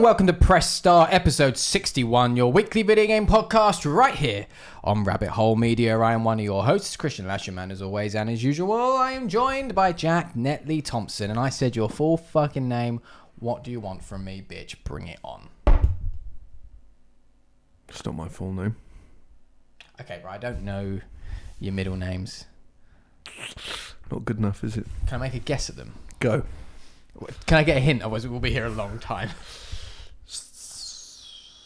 welcome to Press Start, episode 61, your weekly video game podcast right here on Rabbit Hole Media. I am one of your hosts, Kristian Lasherman, as always, and as usual, I am joined by Jack Netley Thompson, and I said your full fucking name. What do you want from me, bitch? Bring it on. It's not my full name. Okay, right, I don't know your middle names. Not good enough, is it? Can I make a guess at them? Go. Can I get a hint? Otherwise, we'll be here a long time.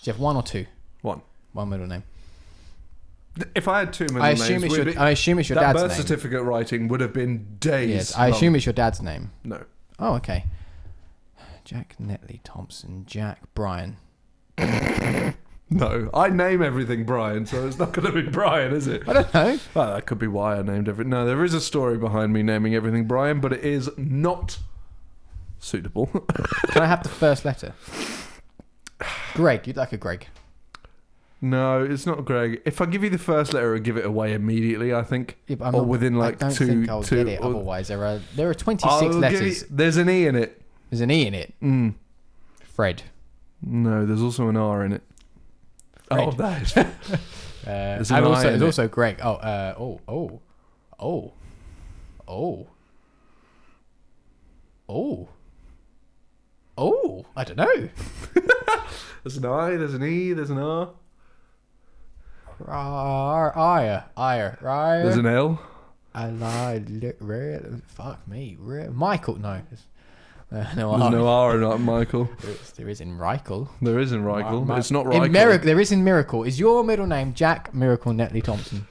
Do you have one or two? One middle name. If I had two middle I names, assume it's your that dad's birth name. certificate writing would have been days. Yes, I assume it's your dad's name. No. Oh, okay. Jack Netley Thompson. Jack Brian. No, I name everything Brian, so it's not going to be Brian, is it? I don't know. Well, that could be why I named everything. No, there is a story behind me naming everything Brian, but it is not suitable. Can I have the first letter? Greg. You'd like a Greg. No, it's not Greg. If I give you the first letter, I'll give it away immediately, I think. Yeah, but or within like I don't think I'll get it. Otherwise, there are 26 letters. There's an E in it. There's an E in it. Fred. No, there's also an R in it. Fred. Oh, that is. There's also Greg. Oh. I don't know. There's an I, there's an E, there's an R. There's an L. Fuck me. Michael. No. No There's no R in Michael. There is in Reichel. There is in Reichel. It's not Reichel. There is in Miracle. Is your middle name Jack Miracle Netley Thompson?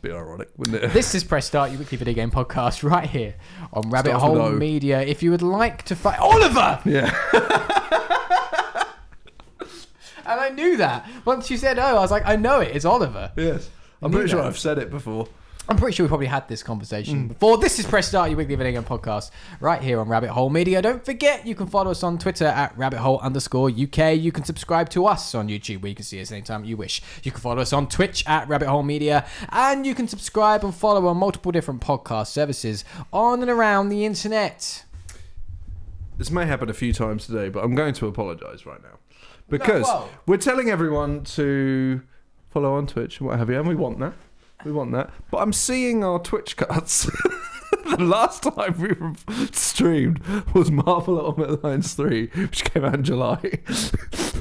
Be ironic, wouldn't it? This is Press Start, your weekly video game podcast right here on Rabbit Hole Media. If you would like to find Oliver! Yeah. And I knew that. Once you said I was like, I know it. It's Oliver. Yes. I'm pretty sure I've said it before. I'm pretty sure we probably had this conversation before. This is Press Start, your weekly video game podcast, right here on Rabbit Hole Media. Don't forget, you can follow us on Twitter at rabbithole_UK. You can subscribe to us on YouTube, where you can see us anytime you wish. You can follow us on Twitch at Rabbit Hole Media, and you can subscribe and follow on multiple different podcast services on and around the internet. This may happen a few times today, but I'm going to apologise right now. Because we're telling everyone to follow on Twitch and what have you, and we want that. But I'm seeing our Twitch cuts. The last time we streamed was Marvel Ultimate Alliance 3, which came out in July.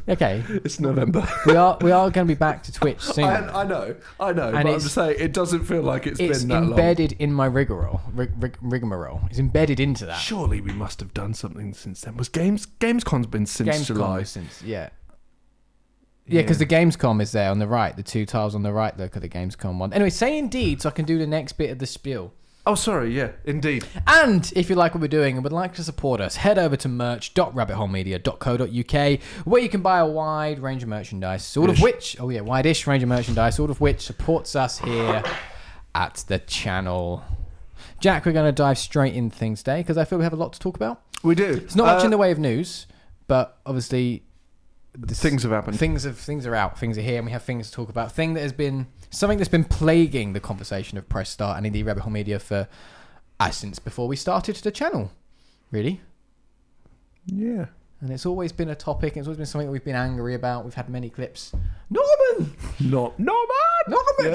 Okay. It's November. We are going to be back to Twitch soon. I know. And but I'm just saying, it doesn't feel like it's been that long. It's embedded in my rigmarole. It's embedded into that. Surely we must have done something since then. Gamescom's been since July. Yeah, because the Gamescom is there on the right. The two tiles on the right look at the Gamescom one. Anyway, say indeed so I can do the next bit of the spiel. Oh, sorry, yeah, indeed. And if you like what we're doing and would like to support us, head over to merch.rabbitholemedia.co.uk, where you can buy a wide range of merchandise, wide-ish range of merchandise, all of which supports us here at the channel. Jack, we're going to dive straight in things today because I feel we have a lot to talk about. We do. It's not much in the way of news, but obviously things have happened. Things are out. Things are here, and we have things to talk about. Something that's been plaguing the conversation of Press Start and indeed Rabbit Hole Media for since before we started the channel, really. Yeah. And it's always been a topic. It's always been something that we've been angry about. We've had many clips. Norman. Yeah.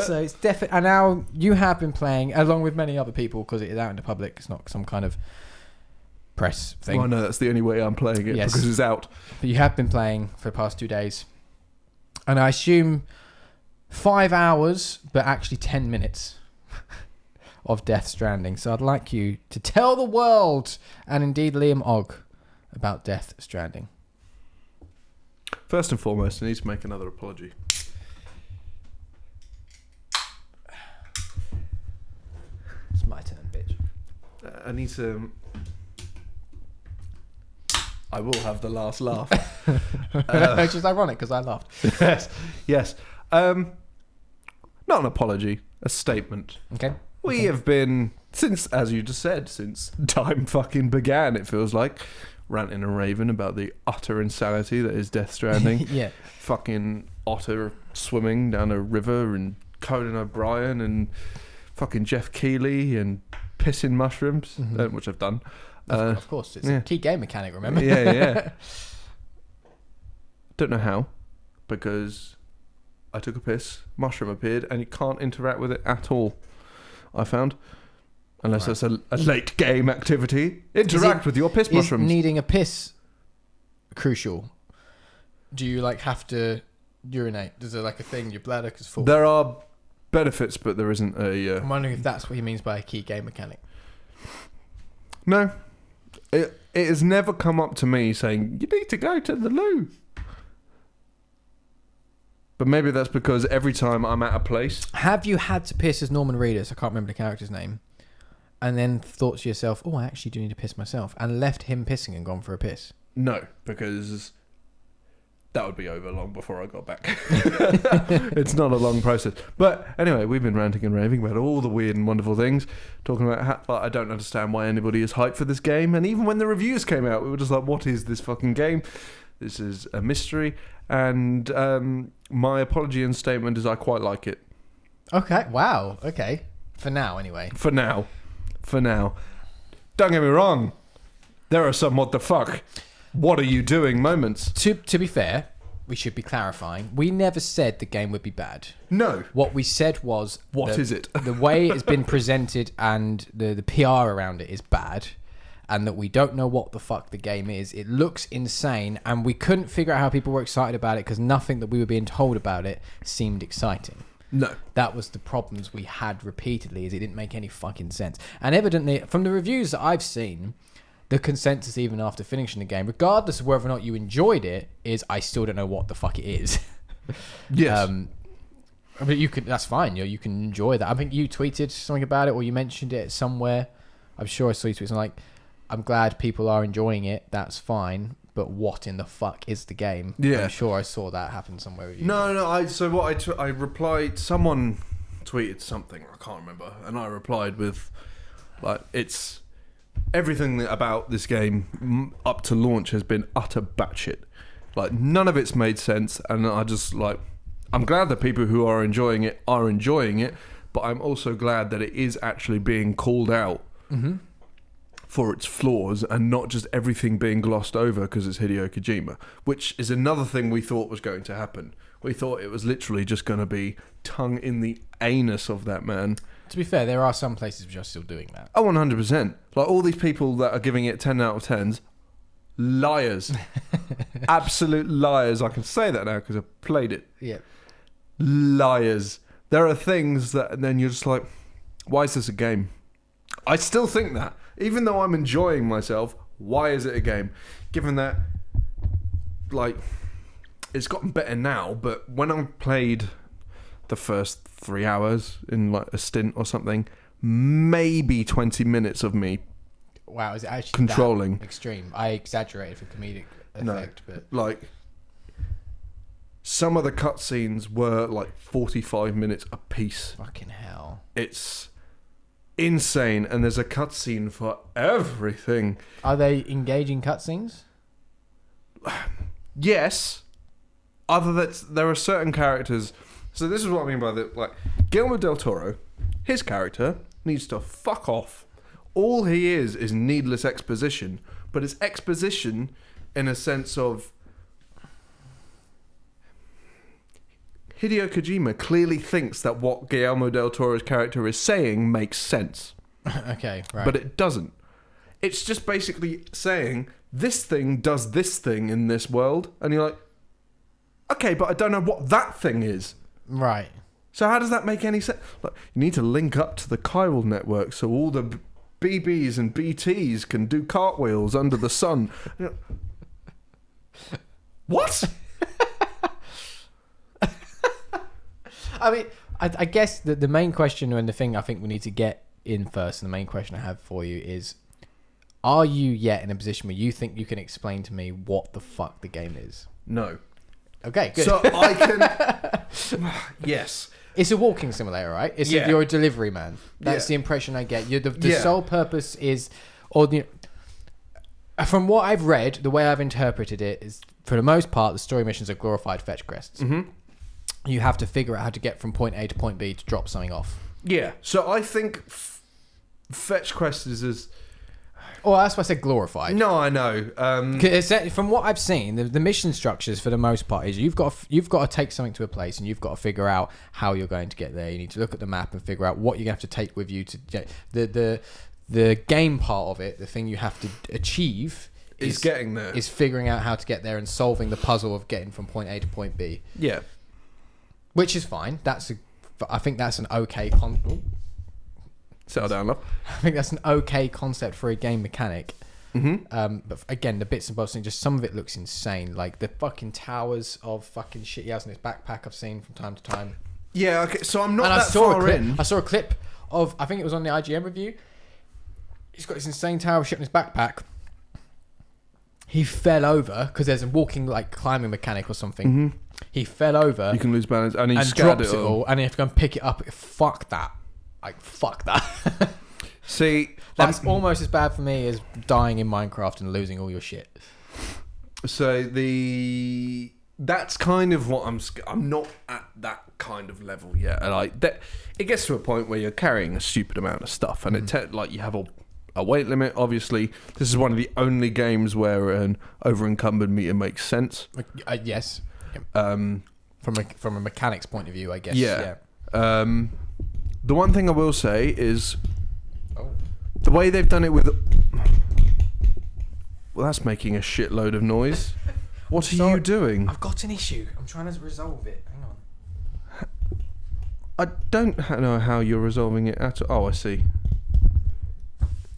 So it's definitely. And now you have been playing along with many other people because it is out in the public. It's not some kind of press thing. Well, no, that's the only way I'm playing it because it's out. But you have been playing for the past 2 days, and I assume 5 hours, but actually 10 minutes of Death Stranding. So I'd like you to tell the world and indeed Liam Ogg about Death Stranding. First and foremost, I need to make another apology. It's my turn, bitch. I need to. I will have the last laugh. Which is ironic because I laughed. Yes. Not an apology, a statement. Okay. We have been, since, as you just said, since time fucking began, it feels like, ranting and raving about the utter insanity that is Death Stranding. Yeah. Fucking Otter swimming down a river and Conan O'Brien and fucking Jeff Keighley and pissing mushrooms, which I've done. Of course, it's a key game mechanic, remember? Yeah. Don't know how, because I took a piss, mushroom appeared, and you can't interact with it at all, I found. Unless that's a late game activity. Interact with your piss mushrooms. Is needing a piss crucial? Do you like have to urinate? Is there like a thing your bladder is full? There are benefits, but there isn't a... I'm wondering if that's what he means by a key game mechanic. No. It has never come up to me saying, you need to go to the loo. But maybe that's because every time I'm at a place... Have you had to piss as Norman Reedus? I can't remember the character's name. And then thought to yourself, oh, I actually do need to piss myself. And left him pissing and gone for a piss? No, because that would be over long before I got back. It's not a long process. But anyway, we've been ranting and raving about all the weird and wonderful things. Talking about how... I don't understand why anybody is hyped for this game. And even when the reviews came out, we were just like, what is this fucking game? This is a mystery. And my apology and statement is I quite like it. Okay. Wow. Okay. For now, anyway. For now. Don't get me wrong. There are some what the fuck, what are you doing moments. To be fair, we should be clarifying. We never said the game would be bad. No. What we said was... What is it? The way it's been presented and the PR around it is bad. And that we don't know what the fuck the game is. It looks insane. And we couldn't figure out how people were excited about it because nothing that we were being told about it seemed exciting. No. That was the problems we had repeatedly, is it didn't make any fucking sense. And evidently, from the reviews that I've seen, the consensus even after finishing the game, regardless of whether or not you enjoyed it, is I still don't know what the fuck it is. Yes. But you could, that's fine, you can enjoy that. I think you tweeted something about it, or you mentioned it somewhere. I'm sure I saw you tweet something like, I'm glad people are enjoying it, that's fine. But what in the fuck is the game? Yeah. I'm sure I saw that happen somewhere with you. No. I replied. Someone tweeted something. I can't remember, and I replied with, like, it's everything about this game up to launch has been utter batshit. Like, none of it's made sense, and I just like, I'm glad that people who are enjoying it, but I'm also glad that it is actually being called out. Mm-hmm. For its flaws and not just everything being glossed over because it's Hideo Kojima, which is another thing we thought was going to happen. We thought it was literally just going to be tongue in the anus of that man. To be fair, there are some places which are still doing that. Oh, 100%. Like, all these people that are giving it 10 out of 10s, liars. Absolute liars. I can say that now because I've played it. Yeah. Liars. There are things that, and then you're just like, why is this a game? I still think that. Even though I'm enjoying myself, why is it a game? Given that, like, it's gotten better now, but when I played the first 3 hours in, like, a stint or something, maybe 20 minutes of me... Wow, is it actually controlling. That extreme? I exaggerated for comedic effect, but... Like, some of the cutscenes were, like, 45 minutes a piece. Fucking hell. It's... insane, and there's a cutscene for everything. Are they engaging cutscenes? Yes. Other than there are certain characters. So this is what I mean by that. Like, Guillermo del Toro, his character needs to fuck off. All he is needless exposition, but it's exposition in a sense of Hideo Kojima clearly thinks that what Guillermo del Toro's character is saying makes sense. Okay, right. But it doesn't. It's just basically saying, this thing does this thing in this world. And you're like, okay, but I don't know what that thing is. Right. So how does that make any sense? Like, you need to link up to the chiral network so all the BBs and BTs can do cartwheels under the sun. What? I mean, I guess the main question and the thing I think we need to get in first, and the main question I have for you is, are you yet in a position where you think you can explain to me what the fuck the game is? No. Okay, good. So I can... Yes. It's a walking simulator, right? You're a delivery man. That's the impression I get. The sole purpose is... From what I've read, the way I've interpreted it is, for the most part, the story missions are glorified fetch quests. Mm-hmm. You have to figure out how to get from point A to point B to drop something off. Yeah. So I think fetch quests is Oh, that's why I said glorified. No, I know. From what I've seen, the mission structures for the most part is you've got to take something to a place and you've got to figure out how you're going to get there. You need to look at the map and figure out what you're going to have to take with you to get the game part of it. The thing you have to achieve is getting there. Is figuring out how to get there and solving the puzzle of getting from point A to point B. Yeah, which is fine. I think that's an okay settle down, love. I think that's an okay concept for a game mechanic. Mm-hmm. But again, the bits and bobs thing, just some of it looks insane. Like the fucking towers of fucking shit he has in his backpack I've seen from time to time. Yeah, okay. So I'm not and that far in. I saw a clip of, I think it was on the IGN review. He's got this insane tower of shit in his backpack. He fell over because there's a walking like climbing mechanic or something. Mm-hmm. He fell over. You can lose balance and he drops it all, and you have to go and pick it up. Fuck that. Like, fuck that. See, that's almost as bad for me as dying in Minecraft and losing all your shit. So that's kind of what I'm not at that kind of level yet. Like that, it gets to a point where you're carrying a stupid amount of stuff, and like you have a weight limit. Obviously, this is one of the only games where an over-encumbered meter makes sense. Yes. From a mechanics point of view, I guess. Yeah. The one thing I will say is the way they've done it with... Well, that's making a shitload of noise. What are you doing? I've got an issue. I'm trying to resolve it. Hang on. I don't know how you're resolving it at all. Oh, I see.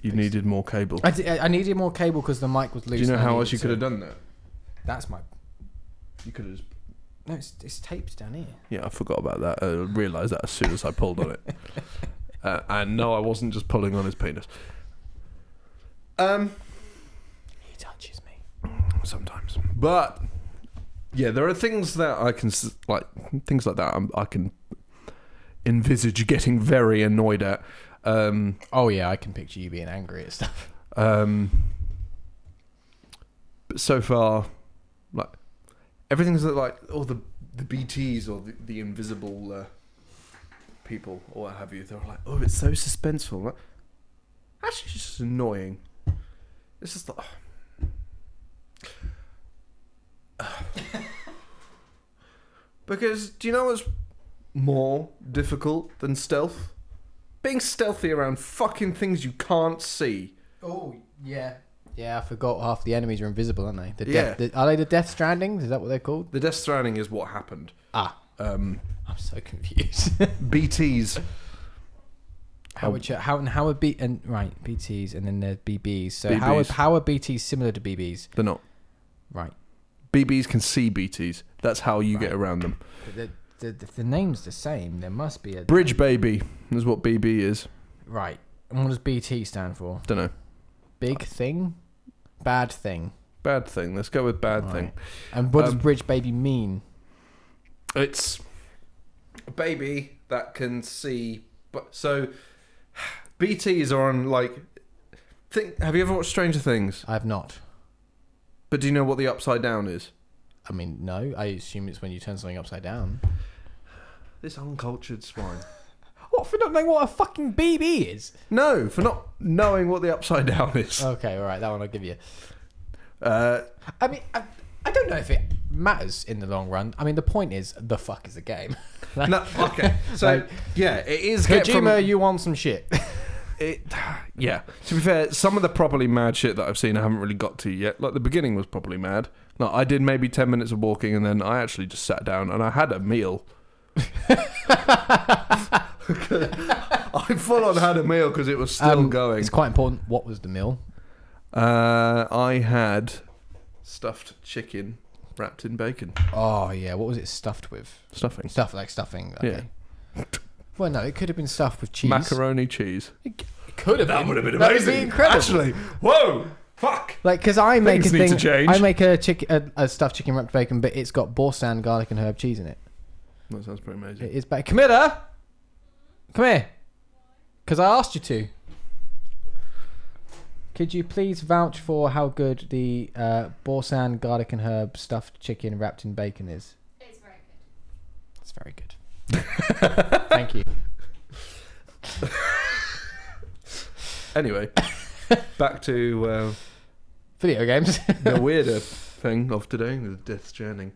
You needed more cable. I needed more cable because the mic was loose. Do you know how else you could have done that? That's my... You could have just... No, it's taped down here. Yeah, I forgot about that. I realised that as soon as I pulled on it. And no, I wasn't just pulling on his penis. He touches me. Sometimes. But, yeah, there are things that I can... things like that I can envisage getting very annoyed at. Oh, yeah, I can picture you being angry at stuff. But so far, like... Everything's like all the BTs or the invisible people or what have you. They're like, oh, it's so suspenseful. Like, actually, it's just annoying. It's just like, because do you know what's more difficult than stealth? Being stealthy around fucking things you can't see. Oh yeah. Yeah, I forgot half the enemies are invisible, aren't they? Yeah. Are they the Death Stranding? Is that what they're called? The Death Stranding is what happened. I'm so confused. BTs. How are BTs and then there's BBs. So BBs. how are BTs similar to BBs? They're not. Right. BBs can see BTs. That's how you get around them. The name's the same. There must be a... Bridge baby is what BB is. Right. And what does BT stand for? Don't know. Big thing? Bad thing? Bad thing. Let's go with bad thing. And what does bridge baby mean? It's a baby that can see... So, BTs are on, like... Have you ever watched Stranger Things? I have not. But do you know what the upside down is? I mean, no. I assume it's when you turn something upside down. This uncultured swine. What, for not knowing what a fucking BB is? No, for not knowing what the upside down is. Okay, all right, that one I'll give you. I mean, I don't know if it matters in the long run. I mean, the point is, the fuck is a game. No, okay. So, yeah, it is... Kojima, you want some shit. Yeah. To be fair, some of the properly mad shit that I've seen I haven't really got to yet. Like, the beginning was properly mad. Like, I did maybe 10 minutes of walking and then I actually just sat down and I had a meal. I full on had a meal because it was still going. It's quite important. What was the meal? I had stuffed chicken wrapped in bacon. Oh yeah, what was it stuffed with? Stuffing. Stuffing. Okay. Yeah. Well, no, it could have been stuffed with cheese. Macaroni cheese. It could have been. That would have been amazing. That would be incredible. Actually, whoa, fuck. Like, because I make Things a need thing. to change. I make a stuffed chicken wrapped bacon, but it's got boursin, garlic, and herb cheese in it. That sounds pretty amazing. It is bad. Camilla, come here. Because I asked you to. Could you please vouch for how good the boursin, garlic, and herb stuffed chicken wrapped in bacon is? It's very good. It's very good. Thank you. Anyway, back to Video games. the weirder thing of today, the Death Stranding.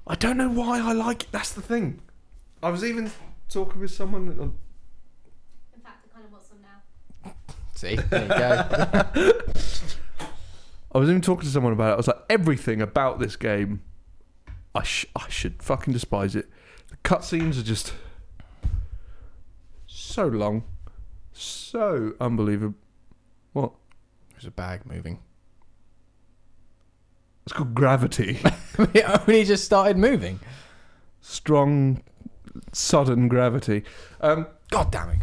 I don't know why I like it. That's the thing. I was even talking with someone. In fact, I kind of want some now. See, there you go. I was even talking to someone about it. I was like, everything about this game, I should fucking despise it. The cutscenes are just so long, so unbelievable. What? There's a bag moving. It's called gravity. It only just started moving. Strong, sudden gravity. God damn it.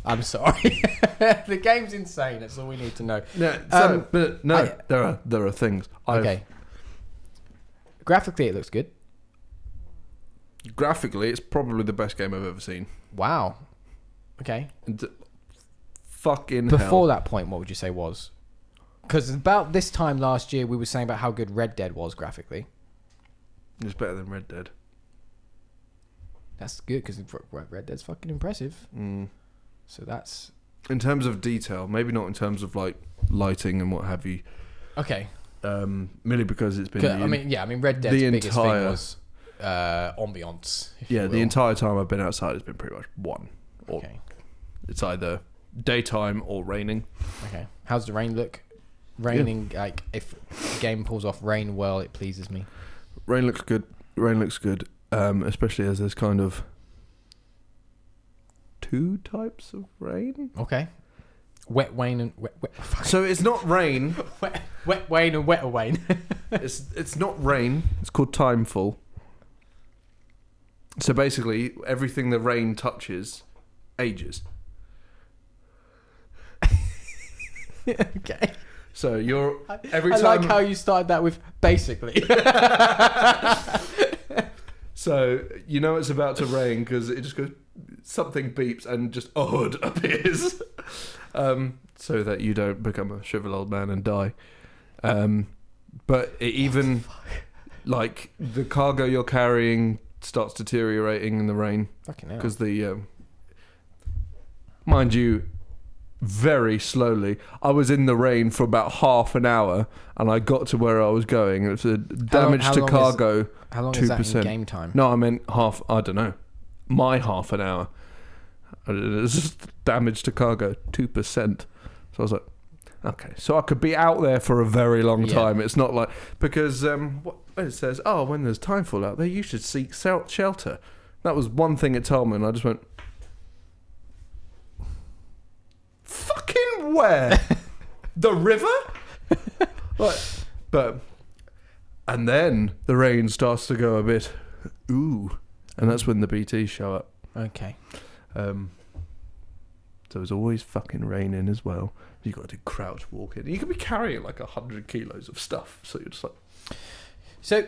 I'm sorry. The game's insane. That's all we need to know. There are things. Okay. Graphically, it looks good. Graphically, it's probably the best game I've ever seen. Wow. Okay. Fucking Before hell. that point, what would you say was? Because about this time last year, we were saying about how good Red Dead was graphically. It's better than Red Dead. That's good because Red Dead's fucking impressive. So that's... In terms of detail, maybe not in terms of like lighting and what have you. Okay. Merely because it's been... Red Dead's biggest thing was ambiance. The entire time I've been outside, it's been pretty much one. Okay. It's either daytime or raining. Okay. How's the rain look? Raining, like, if the game pulls off rain well, it pleases me. Rain looks good. Especially as there's kind of 2 types of rain. Okay. Wet Wayne and wet. So it's not rain. Wet Wayne and wetter Wayne. It's not rain. It's called timefall. So basically, everything the rain touches ages. Okay. So you're I like how you started that with basically. So you know it's about to rain because it just goes, something beeps and just odd appears, so that you don't become a shriveled old man and die. But it even like the cargo you're carrying starts deteriorating in the rain. Fucking hell. Because mind you, very slowly. I was in the rain for about half an hour, and I got to where I was going. It was a damage to cargo. How long 2%. is that in game time? No, I meant half. I don't know. My half an hour. It's just damage to cargo 2%. So I was like, okay, so I could be out there for a very long time. It's not like because what it says. Oh, when there's timefall out there, you should seek shelter. That was one thing it told me, and I just went. Fucking where? The river? And then the rain starts to go a bit and that's when the BTs show up. Okay. So it's always fucking raining as well. You got to do crouch walking. You could be carrying like 100 kilos of stuff, so you're just like. So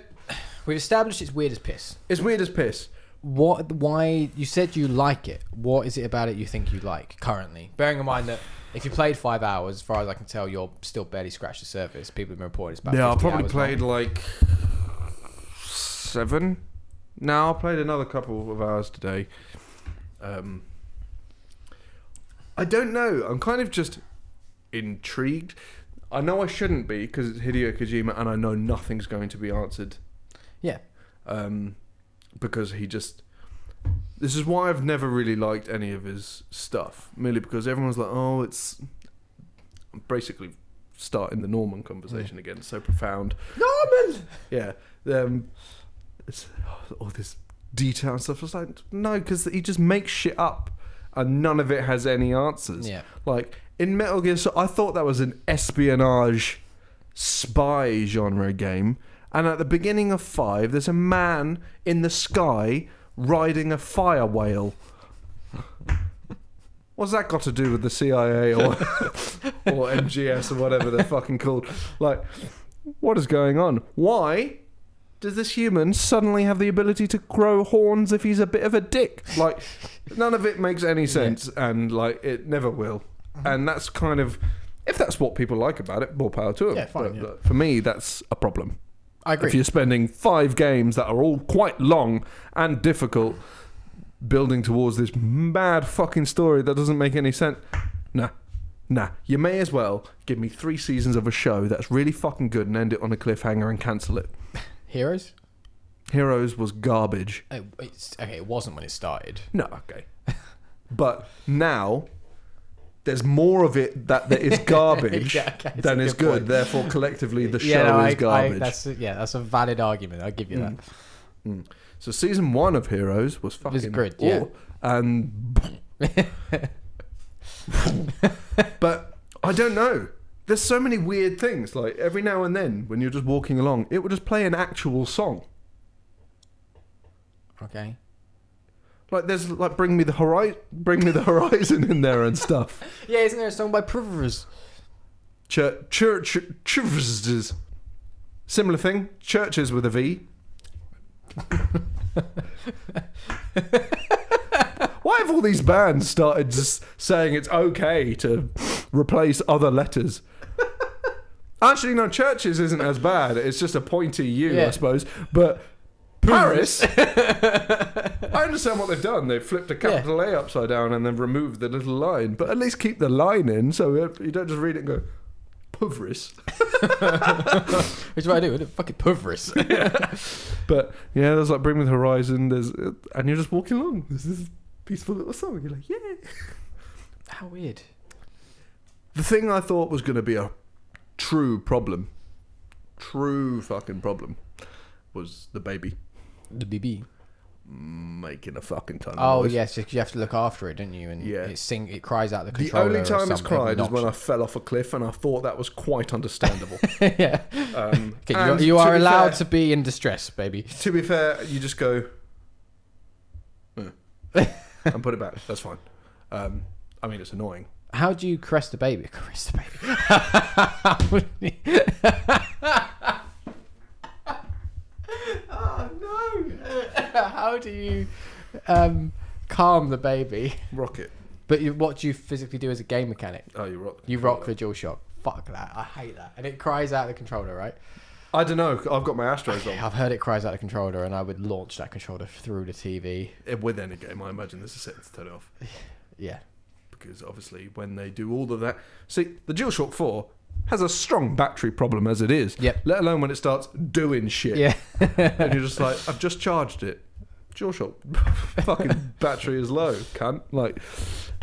we've established it's weird as piss. It's weird as piss. Why you said you like it? What is it about it you think you like currently? Bearing in mind that if you played 5 hours, as far as I can tell, you're still barely scratched the surface. People have been reporting it's about 50 I probably hours played long. like 7. No, I played another couple of hours today. I don't know. I'm kind of just intrigued. I know I shouldn't be because it's Hideo Kojima, and I know nothing's going to be answered. Yeah. Because he just... This is why I've never really liked any of his stuff. Merely because everyone's like, oh, it's... I'm basically starting the Norman conversation again. It's so profound. Norman! Yeah. It's, all this detail and stuff. It's like, no, because he just makes shit up and none of it has any answers. Yeah. Like, in Metal Gear Solid, I thought that was an espionage spy genre game. And at the beginning of 5, there's a man in the sky riding a fire whale. What's that got to do with the CIA or MGS or whatever they're fucking called? Like, what is going on? Why does this human suddenly have the ability to grow horns if he's a bit of a dick? Like, none of it makes any sense, and like, it never will. And that's kind of, if that's what people like about it, more power to them. Yeah, fine, But for me, that's a problem. I agree. If you're spending 5 games that are all quite long and difficult building towards this mad fucking story that doesn't make any sense. Nah. You may as well give me 3 seasons of a show that's really fucking good and end it on a cliffhanger and cancel it. Heroes? Heroes was garbage. It wasn't when it started. No, okay. But now there's more of it that is garbage than is good. Therefore, collectively, the show is garbage. That's a valid argument. I'll give you that. So season 1 of Heroes was fucking... It was good, yeah. And... But I don't know. There's so many weird things. Like, every now and then, when you're just walking along, it would just play an actual song. Okay. Like, there's like Bring Me the Horizon in there and stuff. Yeah, isn't there a song by Privers? Churches. Similar thing. Churches with a V. Why have all these bands started just saying it's okay to replace other letters? Actually, no, Churches isn't as bad. It's just a pointy U, I suppose. But Paris, I understand what they've done. They've flipped a capital A upside down and then removed the little line. But at least keep the line in so you don't just read it and go, Puvris. Which is what I do. Fucking Puvris. But yeah, there's like Bring Me the Horizon. And you're just walking along. There's this peaceful little song. You're like, yeah. How weird. The thing I thought was going to be a true fucking problem, was the baby. The BB. Making a fucking ton of noise. Yes, because you have to look after it, don't you? And it cries out the The controller. only time it's cried is when I fell off a cliff, and I thought that was quite understandable. Yeah. You are allowed to be in distress, baby. To be fair, you just go and put it back. That's fine. I mean, it's annoying. How do you caress the baby? Caress the baby. Oh no! How do you calm the baby? Rock it. But what do you physically do as a game mechanic? Oh, you rock. You rock the DualShock. Fuck that! I hate that. And it cries out the controller, right? I don't know. I've got my Astros on. I've heard it cries out the controller, and I would launch that controller through the TV. With any game, I imagine there's a setting to turn it off. Yeah. Because obviously, when they do all of that, see, the DualShock 4 has a strong battery problem as it is. Yep. Let alone when it starts doing shit. Yeah. And you're just like, I've just charged it. DualShock fucking battery is low, cunt. Like,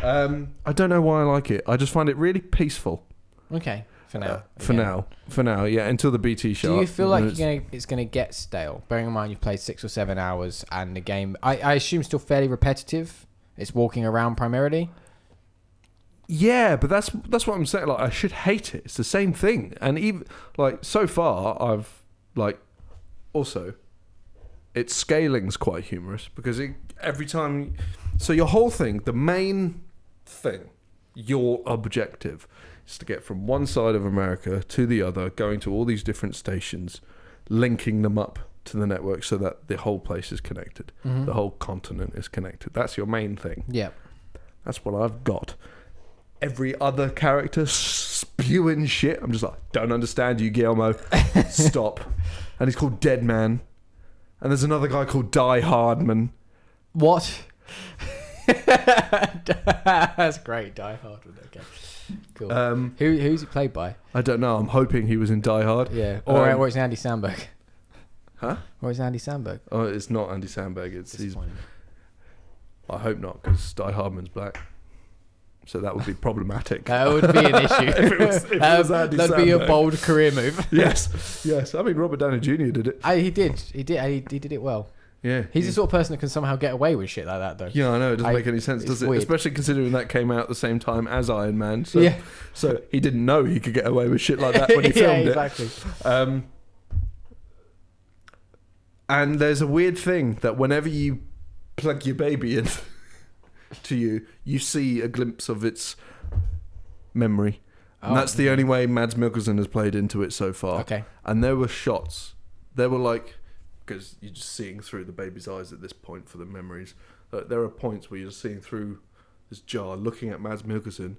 I don't know why I like it. I just find it really peaceful. Okay. For now. For now, yeah. Until the BT show. Do you feel like it's going to get stale? Bearing in mind you've played 6 or 7 hours, and the game, I assume, still fairly repetitive. It's walking around primarily. Yeah, but that's what I'm saying. Like, I should hate it. It's the same thing. And even like so far, I've like also its scaling's quite humorous because every time. So your whole thing, the main thing, your objective is to get from one side of America to the other, going to all these different stations, linking them up to the network so that the whole place is connected. Mm-hmm. The whole continent is connected. That's your main thing. Yeah. That's what I've got. Every other character spewing shit. I'm just like, don't understand you, Guillermo. Stop. And he's called Dead Man. And there's another guy called Die Hardman. What? That's great, Die Hardman. Okay, cool. Who's he played by? I don't know. I'm hoping he was in Die Hard. Yeah, or it's Andy Samberg. Huh? Or it's Andy Samberg. Oh, it's not Andy Samberg. I hope not, because Die Hardman's black. So that would be problematic. That would be an issue. if it was Andy That'd Samberg. be a bold career move. Yes. I mean, Robert Downey Jr. did it. He did it well. Yeah. He's the sort of person that can somehow get away with shit like that, though. Yeah, I know. It doesn't make any sense, does it? Weird. Especially considering that came out at the same time as Iron Man. So, yeah. So he didn't know he could get away with shit like that when he filmed exactly. it. And there's a weird thing that whenever you plug your baby in to you see a glimpse of its memory. And that's the only way Mads Mikkelsen has played into it so far. Okay. And there were shots. There were like... Because you're just seeing through the baby's eyes at this point for the memories. There are points where you're just seeing through this jar, looking at Mads Mikkelsen,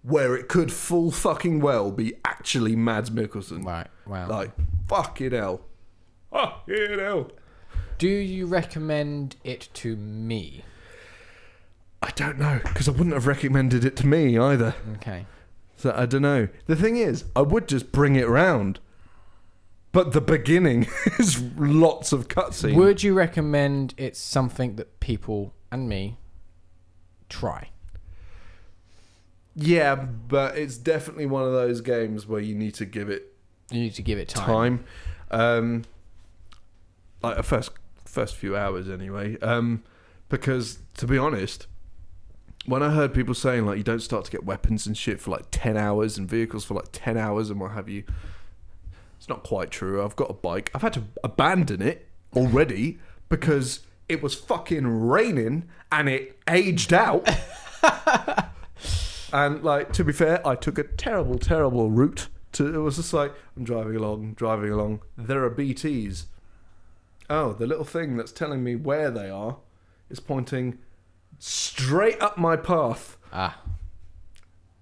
where it could full fucking well be actually Mads Mikkelsen. Right, wow. Like, fucking hell. Fucking hell. Do you recommend it to me? I don't know, because I wouldn't have recommended it to me either. Okay. So I don't know. The thing is, I would just bring it round. But the beginning is lots of cutscenes. Would you recommend it's something that people and me try? Yeah, but it's definitely one of those games where you need to give it time. Like a first few hours anyway. Because to be honest, when I heard people saying like you don't start to get weapons and shit for like 10 hours and vehicles for like 10 hours and what have you, it's not quite true. I've got a bike. I've had to abandon it already because it was fucking raining and it aged out. And like, to be fair, I took a terrible route. It was just like, I'm driving along. There are BTs. Oh, the little thing that's telling me where they are is pointing straight up my path.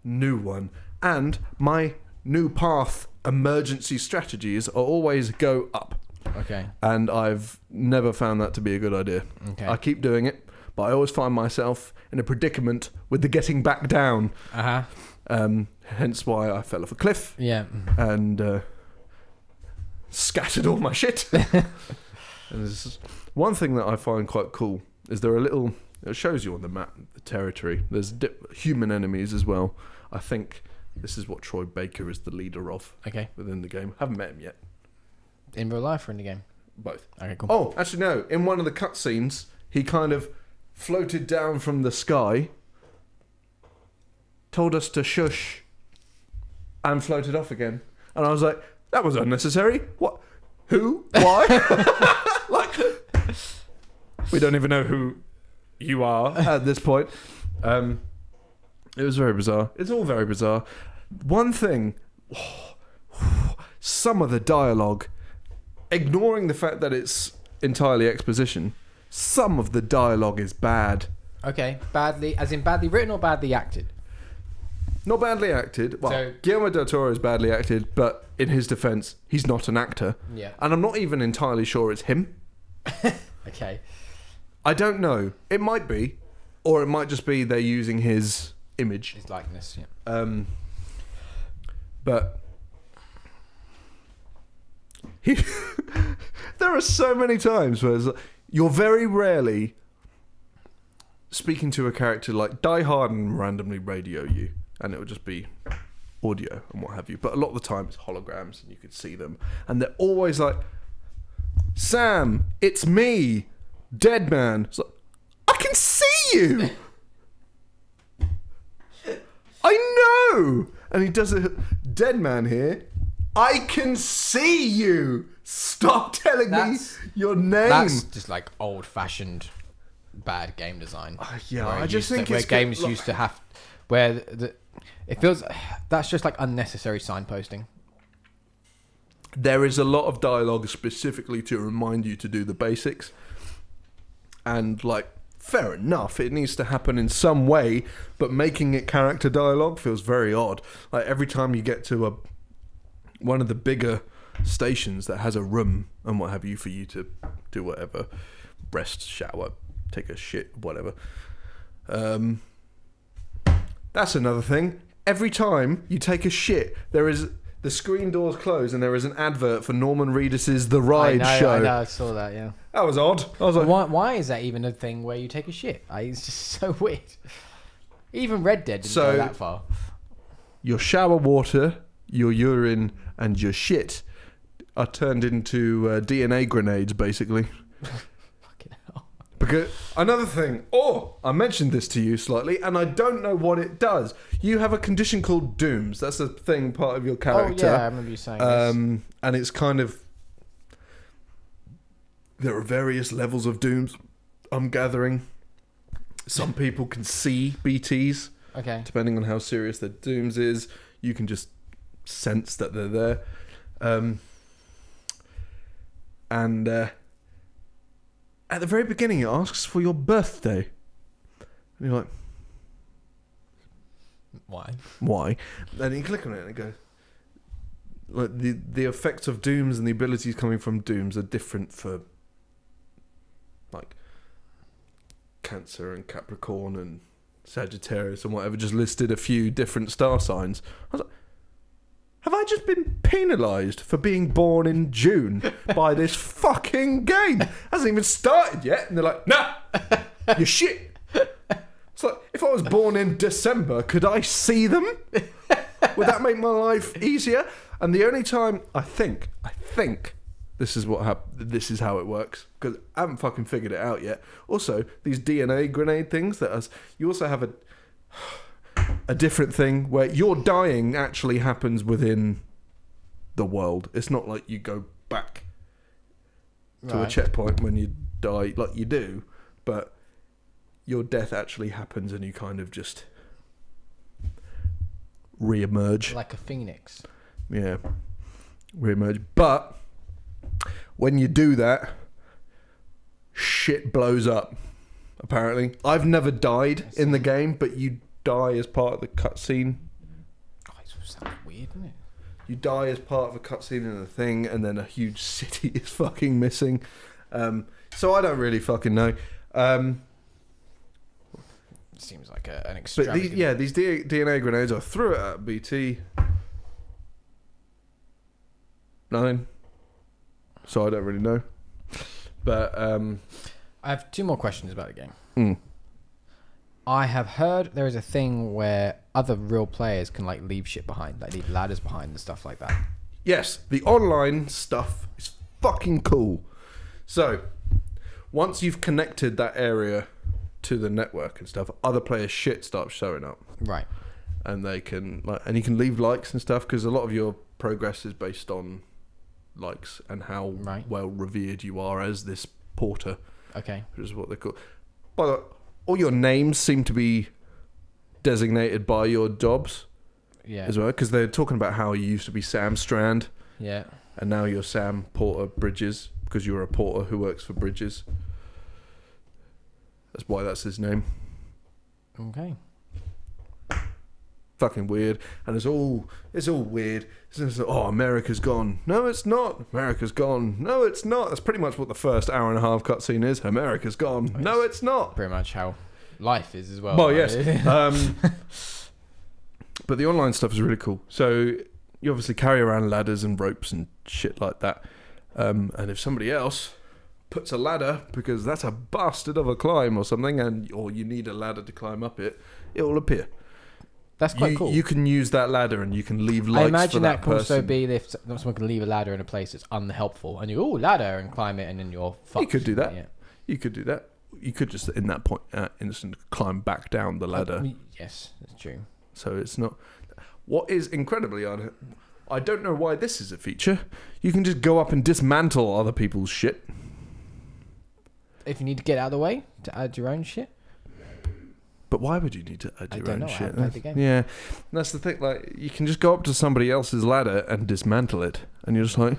New one. And my new path emergency strategies are always go up. Okay. And I've never found that to be a good idea. Okay. I keep doing it, but I always find myself in a predicament with the getting back down. Hence why I fell off a cliff. Yeah. And scattered all my shit. And there's one thing that I find quite cool is there are little... It shows you on the map the territory. There's human enemies as well. I think this is what Troy Baker is the leader of. Okay. Within the game. Haven't met him yet. In real life or in the game? Both. Okay, cool. Oh, actually no. In one of the cutscenes, he kind of floated down from the sky, told us to shush, and floated off again. And I was like, that was unnecessary. What? Who? Why? Like, we don't even know who you are at this point. It was very bizarre. It's all very bizarre. One thing, some of the dialogue, ignoring the fact that it's entirely exposition, some of the dialogue is bad. Okay, badly, as in badly written or badly acted? Not badly acted. Well, So- Guillermo del Toro is badly acted, but in his defense, he's not an actor. Yeah. And I'm not even entirely sure it's him. Okay. I don't know. It might be. Or it might just be they're using his image. His likeness, yeah. But there are so many times where it's like, you're very rarely speaking to a character like Die Hard and randomly radio you, and it would just be audio and what have you. But a lot of the time it's holograms and you could see them, and they're always like, Sam, it's me, Dead Man. It's like, I can see you. I know. And he does it. Dead Man here. I can see you. Stop telling me your name. That's just like old-fashioned bad game design. Yeah, where I just think where it's games used to have, where it feels that's just like unnecessary signposting. There is a lot of dialogue specifically to remind you to do the basics, and like, fair enough, it needs to happen in some way, but making it character dialogue feels very odd. Like every time you get to one of the bigger stations that has a room and what have you for you to do whatever, rest, shower, take a shit, whatever. That's another thing. Every time you take a shit, the screen doors close and there is an advert for Norman Reedus's The Ride show. I know, I saw that, yeah. That was odd. I was like, Why is that even a thing where you take a shit? It's just so weird. Even Red Dead didn't go that far. Your shower water, your urine, and your shit are turned into DNA grenades, basically. Fucking hell. Because another thing, I mentioned this to you slightly, and I don't know what it does. You have a condition called dooms. That's a thing, part of your character. Oh yeah, I remember you saying this. And it's kind of, there are various levels of dooms, I'm gathering. Some people can see BTs. Okay. Depending on how serious their dooms is, you can just sense that they're there. And at the very beginning, it asks for your birthday. And you're like, why? And you click on it and it goes, like, the effects of dooms and the abilities coming from dooms are different for like Cancer and Capricorn and Sagittarius and whatever, just listed a few different star signs. I was like, have I just been penalised for being born in June by this fucking game? Hasn't even started yet. And they're like, nah, you're shit. It's like, if I was born in December, could I see them? Would that make my life easier? And the only time I think this is this is how it works, because I haven't fucking figured it out yet. Also, these DNA grenade things you also have a different thing where your dying actually happens within the world. It's not like you go back to a checkpoint when you die, like you do, but your death actually happens and you kind of just re-emerge. Like a phoenix. Yeah, re-emerge. But when you do that, shit blows up, apparently. I've never died in the game, but you die as part of the cutscene. Oh, it sounds weird, doesn't it? You die as part of a cutscene in a thing, and then a huge city is fucking missing. So I don't really fucking know. Seems like an extravagant... But these DNA grenades, I threw it at BT. Nothing. So I don't really know. But I have 2 more questions about the game. I have heard there is a thing where other real players can like leave shit behind, like leave ladders behind and stuff like that. Yes, the online stuff is fucking cool. So once you've connected that area to the network and stuff, other players' shit starts showing up. Right. And they can and you can leave likes and stuff, because a lot of your progress is based on likes and how well revered you are as this porter. Okay. Which is what they call. By the way, all your names seem to be designated by your jobs. Yeah. As well, because they're talking about how you used to be Sam Strand. Yeah. And now you're Sam Porter Bridges, because you're a porter who works for Bridges. That's why that's his name. Okay. Fucking weird. And it's all weird. It's like, oh, America's gone. No, it's not. America's gone. No, it's not. That's pretty much what the first hour and a half cutscene is. America's gone. No, it's not. Pretty much how life is as well. Well, yes. But the online stuff is really cool. So you obviously carry around ladders and ropes and shit like that. And if somebody else puts a ladder, because that's a bastard of a climb or something, or you need a ladder to climb up it, it will appear. That's quite cool. You can use that ladder and you can leave likes for that person. I imagine that can also be if someone can leave a ladder in a place that's unhelpful, and you ladder and climb it, and then you're fucked. You could do that. Yeah. You could do that. You could just in that point instant climb back down the ladder. Yes, that's true. So it's not. What is incredibly odd, I don't know why this is a feature. You can just go up and dismantle other people's shit. If you need to get out of the way to add your own shit. But why would you need to add your own shit? I haven't played the game. Yeah, that's the thing. Like, you can just go up to somebody else's ladder and dismantle it, and you're just like,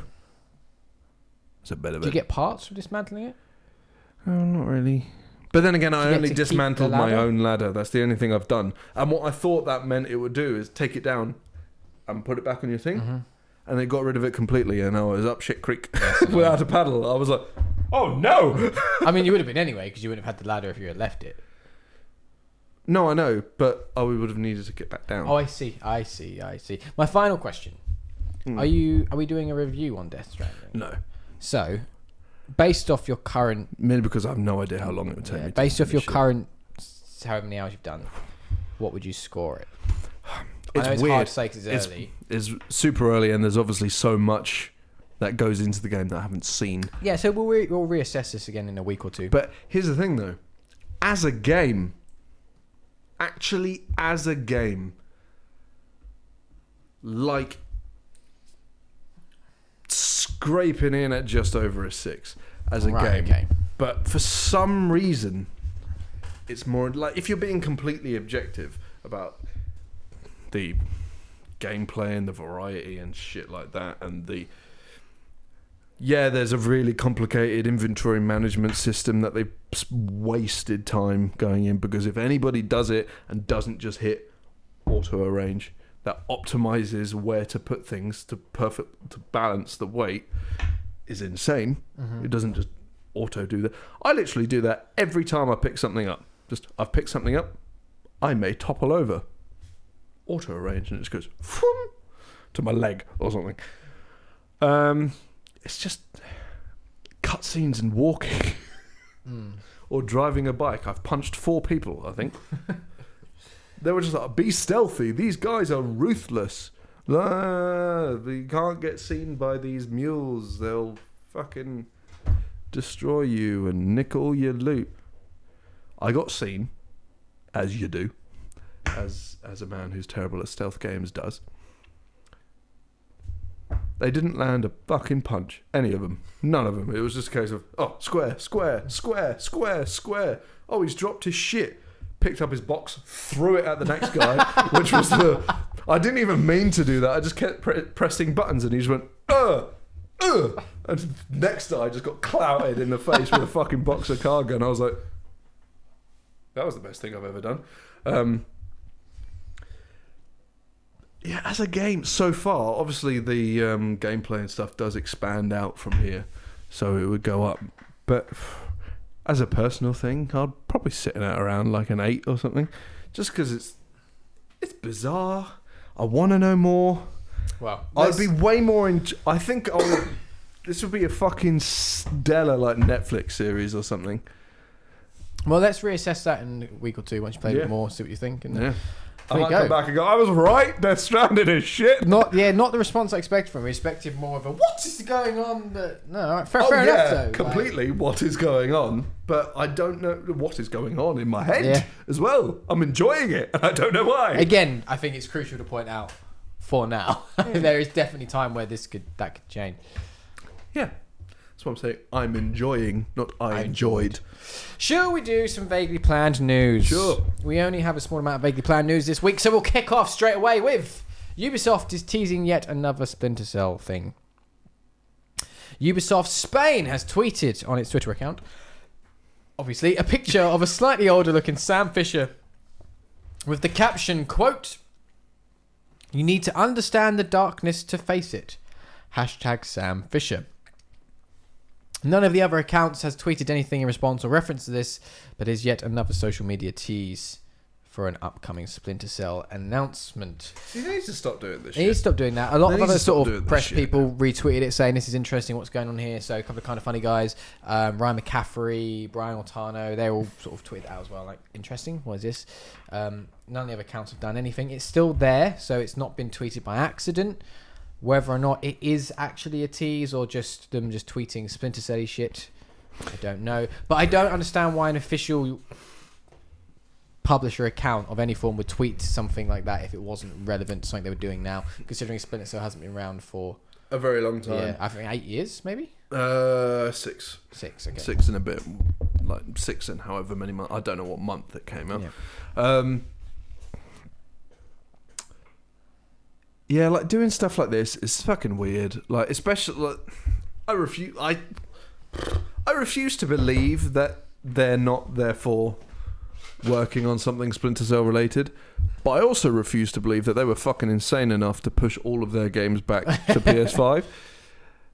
"It's a bit of it." Do you get parts for dismantling it? Oh, not really. But then again, I only dismantled my own ladder. That's the only thing I've done. And what I thought that meant it would do is take it down and put it back on your thing. Mm-hmm. And they got rid of it completely, and I was up shit creek without a paddle. I was like, "Oh no!" I mean, you would have been anyway, because you wouldn't have had the ladder if you had left it. No, I know, but we would have needed to get back down. Oh, I see. My final question: Are we doing a review on Death Stranding? No. So, based off your current, mainly because I have no idea how long it would take me. Based off your current, however many hours you've done, what would you score it? It's weird. Hard to say 'cause it's early. It's super early, and there's obviously so much that goes into the game that I haven't seen. Yeah, so we'll reassess this again in a week or two. But here's the thing, though: as a game. Actually, as a game, like scraping in at just over a 6 as a game. Okay. But for some reason, it's more like, if you're being completely objective about the gameplay and the variety and shit like that, and there's a really complicated inventory management system that they've wasted time going in, because if anybody does it and doesn't just hit auto arrange that optimizes where to put things to balance the weight is insane. Mm-hmm. It doesn't just auto do that. I literally do that every time I pick something up. Just, I've picked something up, I may topple over. Auto arrange, and it just goes vroom, to my leg or something. It's just cutscenes and walking. Or driving a bike. I've punched 4 people, I think. They were just like, be stealthy. These guys are ruthless. You can't get seen by these mules. They'll fucking destroy you and nick all your loot. I got seen, as you do, as a man who's terrible at stealth games does. They didn't land a fucking punch. Any of them. None of them. It was just a case of, oh, square, square, square, square, square. Oh, he's dropped his shit. Picked up his box, threw it at the next guy, which was the... I didn't even mean to do that. I just kept pressing buttons, and he just went, and next guy just got clouted in the face with a fucking box of cargo, and I was like, that was the best thing I've ever done. Yeah, as a game, so far, obviously the gameplay and stuff does expand out from here, so it would go up. But as a personal thing, I'd probably sit at around like an 8 or something, just because it's bizarre. I want to know more. Well, I'd be way more I think this would be a fucking stellar like Netflix series or something. Well, let's reassess that in a week or two once you play a bit more, see what you think. And yeah. I might come back and go, I was right, Death Stranding is shit. Not the response I expected from him. I expected more of a, what is going on? But no, fair enough though. Completely, what is going on? But I don't know what is going on in my head as well. I'm enjoying it, and I don't know why. Again, I think it's crucial to point out, for now, there is definitely time where that could change. Yeah. That's what I'm saying. I'm enjoying, not I enjoyed. Shall we do some vaguely planned news? Sure. We only have a small amount of vaguely planned news this week, so we'll kick off straight away with Ubisoft is teasing yet another Splinter Cell thing. Ubisoft Spain has tweeted on its Twitter account, obviously, a picture of a slightly older looking Sam Fisher with the caption, quote, "You need to understand the darkness to face it. Hashtag Sam Fisher." None of the other accounts has tweeted anything in response or reference to this, but is yet another social media tease for an upcoming Splinter Cell announcement. He needs to stop doing this shit. He needs to stop doing that. A lot of other sort of press people retweeted it saying this is interesting, what's going on here. So a couple of kind of funny guys, Ryan McCaffrey, Brian Altano, they all sort of tweeted out as well, like, interesting, what is this? None of the other accounts have done anything. It's still there, so it's not been tweeted by accident. Whether or not it is actually a tease or just them just tweeting Splinter Cell shit, I don't know. But I don't understand why an official publisher account of any form would tweet something like that if it wasn't relevant to something they were doing now, considering Splinter Cell hasn't been around for a very long time. Yeah, I think 8 years, maybe? 6. 6, okay. 6 and a bit. Like 6 and however many months. I don't know what month it came out. Yeah. Yeah, like doing stuff like this is fucking weird. Like, especially, like, I refuse to believe that they're not therefore working on something Splinter Cell related. But I also refuse to believe that they were fucking insane enough to push all of their games back to PS5.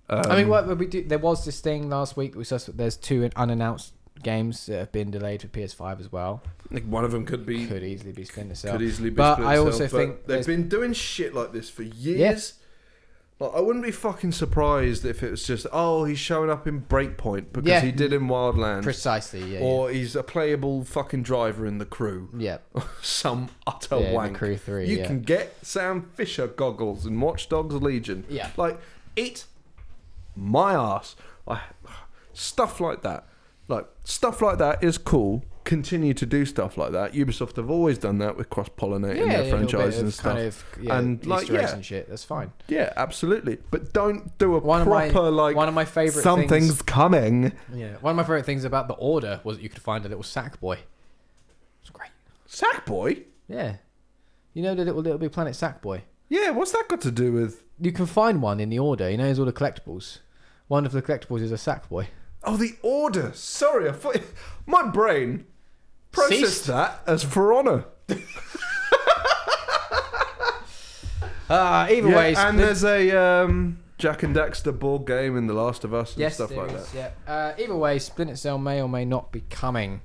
I mean, what we do? There was this thing last week. We saw there's 2 unannounced games that have been delayed for PS5 as well. I think one of them could easily be Splinter Cell. But I also think they've been doing shit like this for years. Like, I wouldn't be fucking surprised if it was just, oh, he's showing up in Breakpoint because he did in Wildlands. Precisely, or he's a playable fucking driver in The Crew. Yeah. Some utter wank. The Crew 3, You can get Sam Fisher goggles in Watch Dogs Legion. Yeah. Like, eat my ass. Stuff like that. Like, stuff like that is cool. Continue to do stuff like that. Ubisoft have always done that with cross-pollinating their franchises and stuff. Kind of, and like, and shit. That's fine. Yeah, absolutely. But don't do one of my favorite something's things, coming. Yeah. One of my favorite things about the Order was that you could find a little Sackboy. It's great. Sackboy? Yeah. You know the little Big Planet Sackboy? Yeah. What's that got to do with? You can find one in the Order. You know, there's all the collectibles. One of the collectibles is a Sackboy. Oh, the Order. Sorry, I thought my brain processed that as For Honor. Either way, and there's a Jack and Daxter board game and The Last of Us and stuff like that. Yeah. Either way, Splinter Cell may or may not be coming.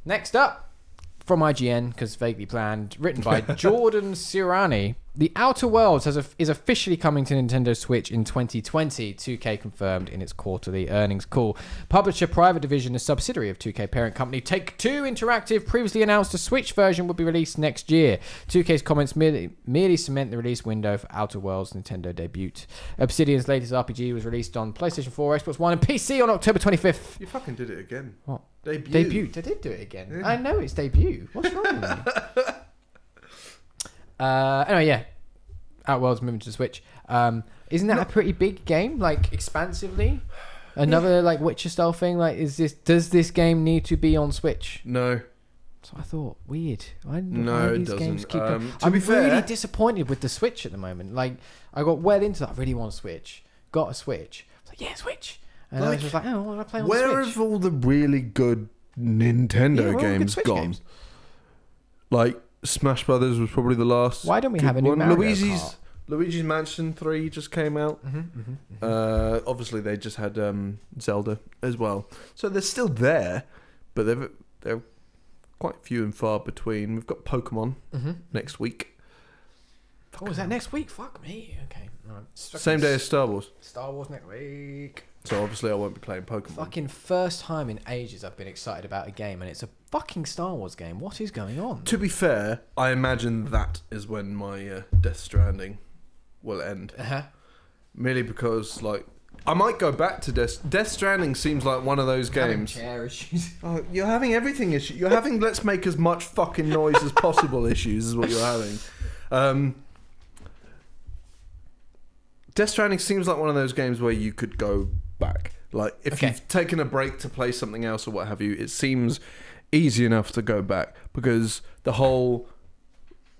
Next up, from IGN, because vaguely planned, written by Jordan Sirani. The Outer Worlds is officially coming to Nintendo Switch in 2020. 2K confirmed in its quarterly earnings call. Publisher Private Division, a subsidiary of 2K parent company Take-Two Interactive, previously announced a Switch version will be released next year. 2K's comments merely cement the release window for Outer Worlds' Nintendo debut. Obsidian's latest RPG was released on PlayStation 4, Xbox One, and PC on October 25th. You fucking did it again. What? Debut. I did do it again. Yeah. I know it's debut. What's wrong with me? Anyway, yeah. Outworld's moving to the Switch. Isn't that a pretty big game? Like, expansively? Another, like, Witcher style thing? Like, does this game need to be on Switch? No. So I thought, weird. I don't know No, why it these doesn't. games keep To I'm be fair- really disappointed with the Switch at the moment. Like, I got well into that. I really want a Switch. Got a Switch. I was like, yeah, Switch. And I was just like, oh, what do I play on the Switch? Where have all the really good Nintendo games Switch gone? games. Like, Smash Brothers was probably the last. Why don't we good have a new one. Mario Luigi's Kart? Luigi's Mansion 3 just came out. Obviously, they just had Zelda as well. So they're still there, but they're quite few and far between. We've got Pokemon next week. Oh, is that next week? Fuck me. Okay. Right. Same day as Star Wars. Star Wars next week. So obviously I won't be playing Pokemon. Fucking first time in ages I've been excited about a game, and it's a fucking Star Wars game. What is going on? To be fair, I imagine that is when my Death Stranding will end. Merely because, like, I might go back to Death Stranding. Seems like one of those games. Chair issues. Oh, you're having everything issues. You're having let's make as much fucking noise as possible issues is what you're having. Death Stranding seems like one of those games where you could go back. Like, if you've taken a break to play something else or what have you, it seems easy enough to go back because the whole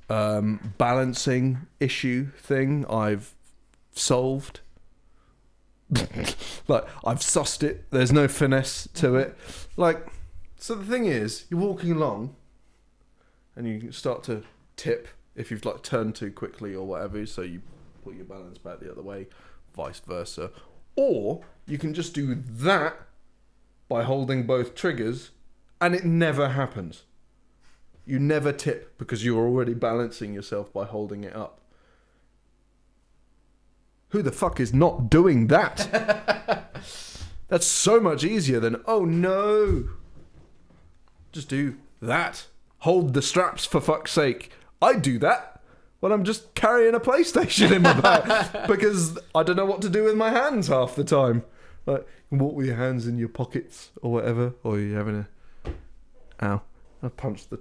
balancing issue thing I've solved. Like, I've sussed it. There's no finesse to it. Like, so the thing is, you're walking along and you start to tip if you've like turned too quickly or whatever, so you put your balance back the other way, vice versa. Or you can just do that by holding both triggers and it never happens. You never tip because you're already balancing yourself by holding it up. Who the fuck is not doing that? That's so much easier than, oh no. Just do that. Hold the straps for fuck's sake. I do that when I'm just carrying a PlayStation in my bag because I don't know what to do with my hands half the time. Like, you walk with your hands in your pockets or whatever, or you're having a... Ow. I punched the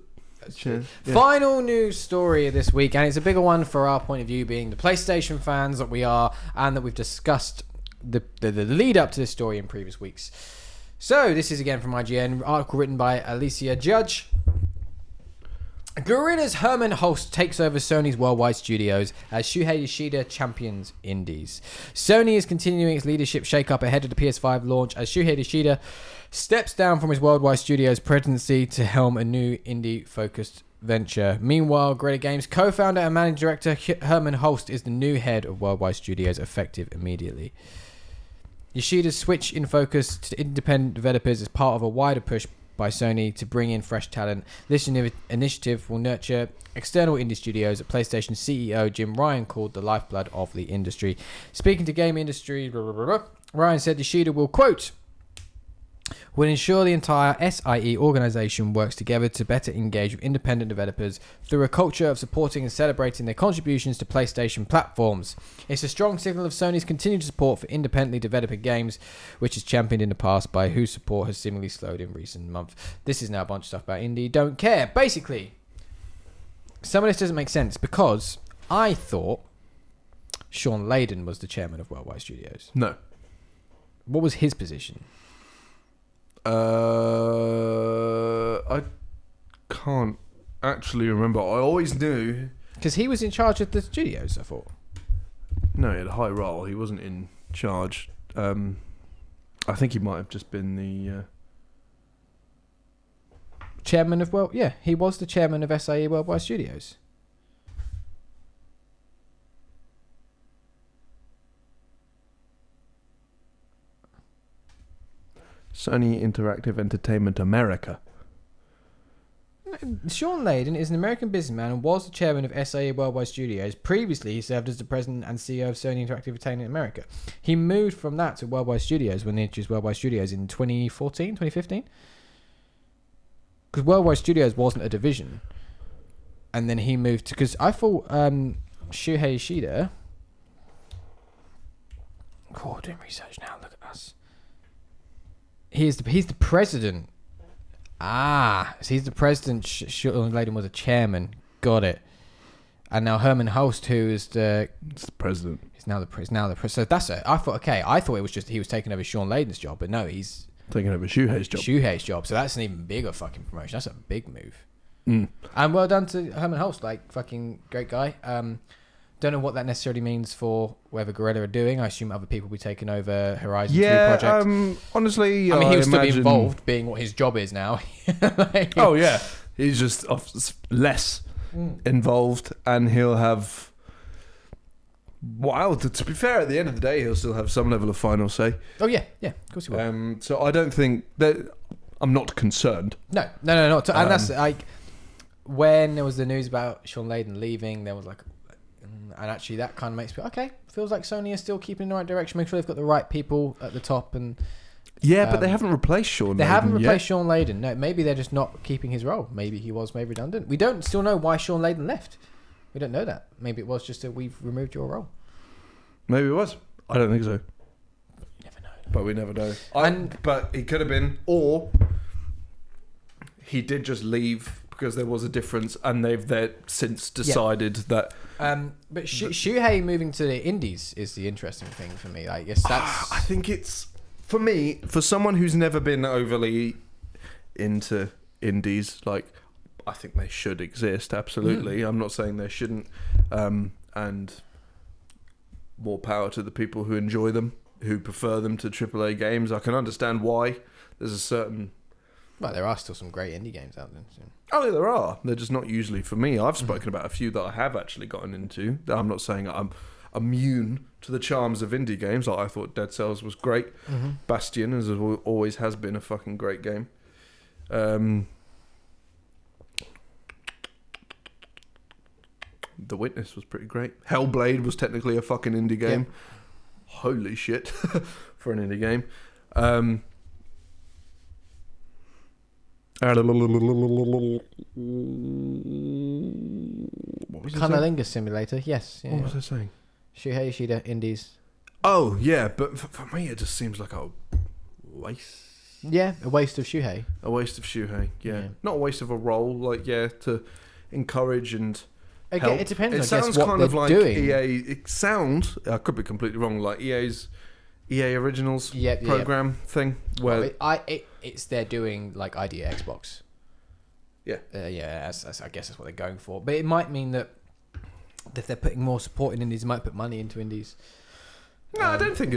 chair. Yeah. Final news story of this week, and it's a bigger one for our point of view, being the PlayStation fans that we are, and that we've discussed the lead up to this story in previous weeks. So, this is again from IGN, article written by Alicia Judge. Guerrilla's Herman Hulst takes over Sony's worldwide studios as Shuhei Yoshida champions indies. Sony is continuing its leadership shake-up ahead of the PS5 launch as Shuhei Yoshida steps down from his worldwide studios presidency to helm a new indie-focused venture. Meanwhile, Guerrilla Games co-founder and managing director Herman Hulst is the new head of worldwide studios, effective immediately. Yoshida's switch in focus to independent developers is part of a wider push by Sony to bring in fresh talent. This initiative will nurture external indie studios that PlayStation CEO Jim Ryan called the lifeblood of the industry. Speaking to Game Industry, Ryan said Yoshida will, quote, will ensure the entire SIE organization works together to better engage with independent developers through a culture of supporting and celebrating their contributions to PlayStation platforms. It's a strong signal of Sony's continued support for independently developing games, which is championed in the past by whose support has seemingly slowed in recent months. This is now a bunch of stuff about indie. Don't care. Basically, some of this doesn't make sense because I thought Sean Layden was the chairman of Worldwide Studios. No. What was his position? I can't actually remember. I always knew because he was in charge of the studios, I thought. No, he had a high role. He wasn't in charge. I think he might have just been the chairman of he was the chairman of SIE Worldwide Studios. Sony Interactive Entertainment America. Sean Layden is an American businessman and was the chairman of SAE Worldwide Studios. Previously, he served as the president and CEO of Sony Interactive Entertainment America. He moved from that to Worldwide Studios when they introduced Worldwide Studios in 2014, 2015. Because Worldwide Studios wasn't a division. And then he moved to... Because I thought Shuhei Ishida... Oh, doing research now. Look at us. He's the president. So he's the president. Sean Layden was a chairman. Got it. And now Herman Hulst, who is the president. He's now the president. So that's it. I thought it was just he was taking over Sean Layden's job, but no, he's taking over Shuhei's job. So that's an even bigger fucking promotion. That's a big move. Mm. And well done to Herman Hulst, like fucking great guy. Don't know what that necessarily means for whatever Guerrilla are doing. I assume other people will be taking over Horizon 2 project. Honestly, I mean, he will still be involved, being what his job is now. Like, oh yeah, he's just less involved, and he'll have. Wow, to be fair, at the end of the day, he'll still have some level of final say. Oh yeah, of course he will. So I don't think that I'm not concerned. No, not. And that's like when there was the news about Sean Layden leaving, there was like. And actually, that kind of makes me feels like Sony is still keeping in the right direction. Make sure they've got the right people at the top. And but they haven't replaced Sean. They haven't replaced Sean Layden. No, maybe they're just not keeping his role. Maybe he was made redundant. We don't still know why Sean Layden left. We don't know that. Maybe it was just we've removed your role. Maybe it was. I don't think so. You never know. But we never know. But he could have been, or he did just leave because there was a difference, and they've since decided that. But Shuhei moving to the Indies is the interesting thing for me. I guess that's. I think it's for me, for someone who's never been overly into indies. Like, I think they should exist. Absolutely, I'm not saying they shouldn't. And more power to the people who enjoy them, who prefer them to AAA games. I can understand why. There's a certain. Well, there are still some great indie games out there. So. Oh, yeah, there are. They're just not usually for me. I've spoken about a few that I have actually gotten into. I'm not saying I'm immune to the charms of indie games. Like, I thought Dead Cells was great. Mm-hmm. Bastion, as it always has been, a fucking great game. The Witness was pretty great. Hellblade was technically a fucking indie game. Yeah. Holy shit for an indie game. What was Cunnilingus Simulator, yes. Yeah, what was I saying? Shuhei Ishida, Indies. Oh, yeah, but for me it just seems like a waste. Yeah, a waste of Shuhei. A waste of Shuhei, yeah. Not a waste of a role, like, to encourage and help. It depends, it sounds what kind they're of like doing. EA, it sounds, I could be completely wrong, like EA Originals program thing. Where it's they're doing like Idea Xbox. Yeah. I guess that's what they're going for. But it might mean that if they're putting more support in indies, they might put money into indies. No, I don't think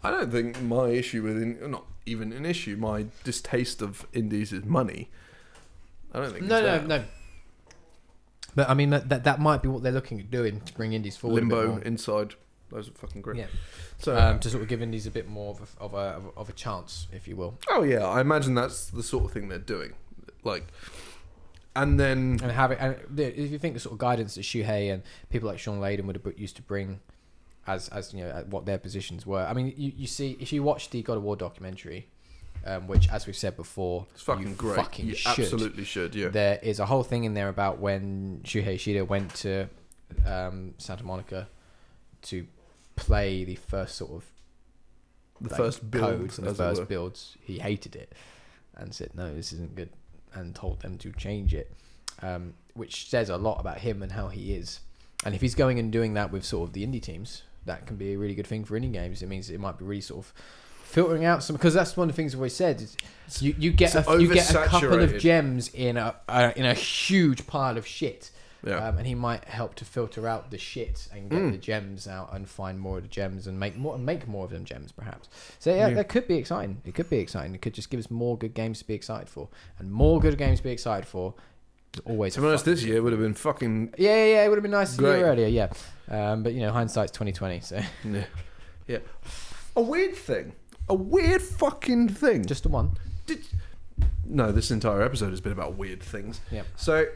I don't think my issue with not even an issue. My distaste of indies is money. I don't think. No. But I mean that might be what they're looking at doing to bring indies forward. Limbo, Inside, those are fucking great. Yeah. So to sort of give indies a bit more of a chance, if you will. Oh yeah, I imagine that's the sort of thing they're doing, like. And then if you think the sort of guidance that Shuhei and people like Sean Layden would have used to bring, as you know, what their positions were. I mean, you see if you watch the God of War documentary, which, as we've said before, it's fucking great. Fucking absolutely should. Yeah. There is a whole thing in there about when Shuhei Ishida went to Santa Monica to play the first sort of first builds, the first builds. He hated it and said, "No, this isn't good," and told them to change it, which says a lot about him and how he is. And if he's going and doing that with sort of the indie teams, that can be a really good thing for indie games. It means it might be really sort of filtering out some, because that's one of the things I've always said. Is you get a couple of gems in a huge pile of shit. Yeah. And he might help to filter out the shit and get the gems out and find more of the gems and make more of them gems, perhaps. So that could be exciting. It could be exciting. It could just give us more good games to be excited for, and more good games to be excited for. Always. To be honest, this year would have been fucking. Yeah. It would have been nice a year earlier. Yeah. But hindsight's 2020. So. Yeah. A weird thing. a weird fucking thing. Just the one. No, this entire episode has been about weird things. Yeah. So,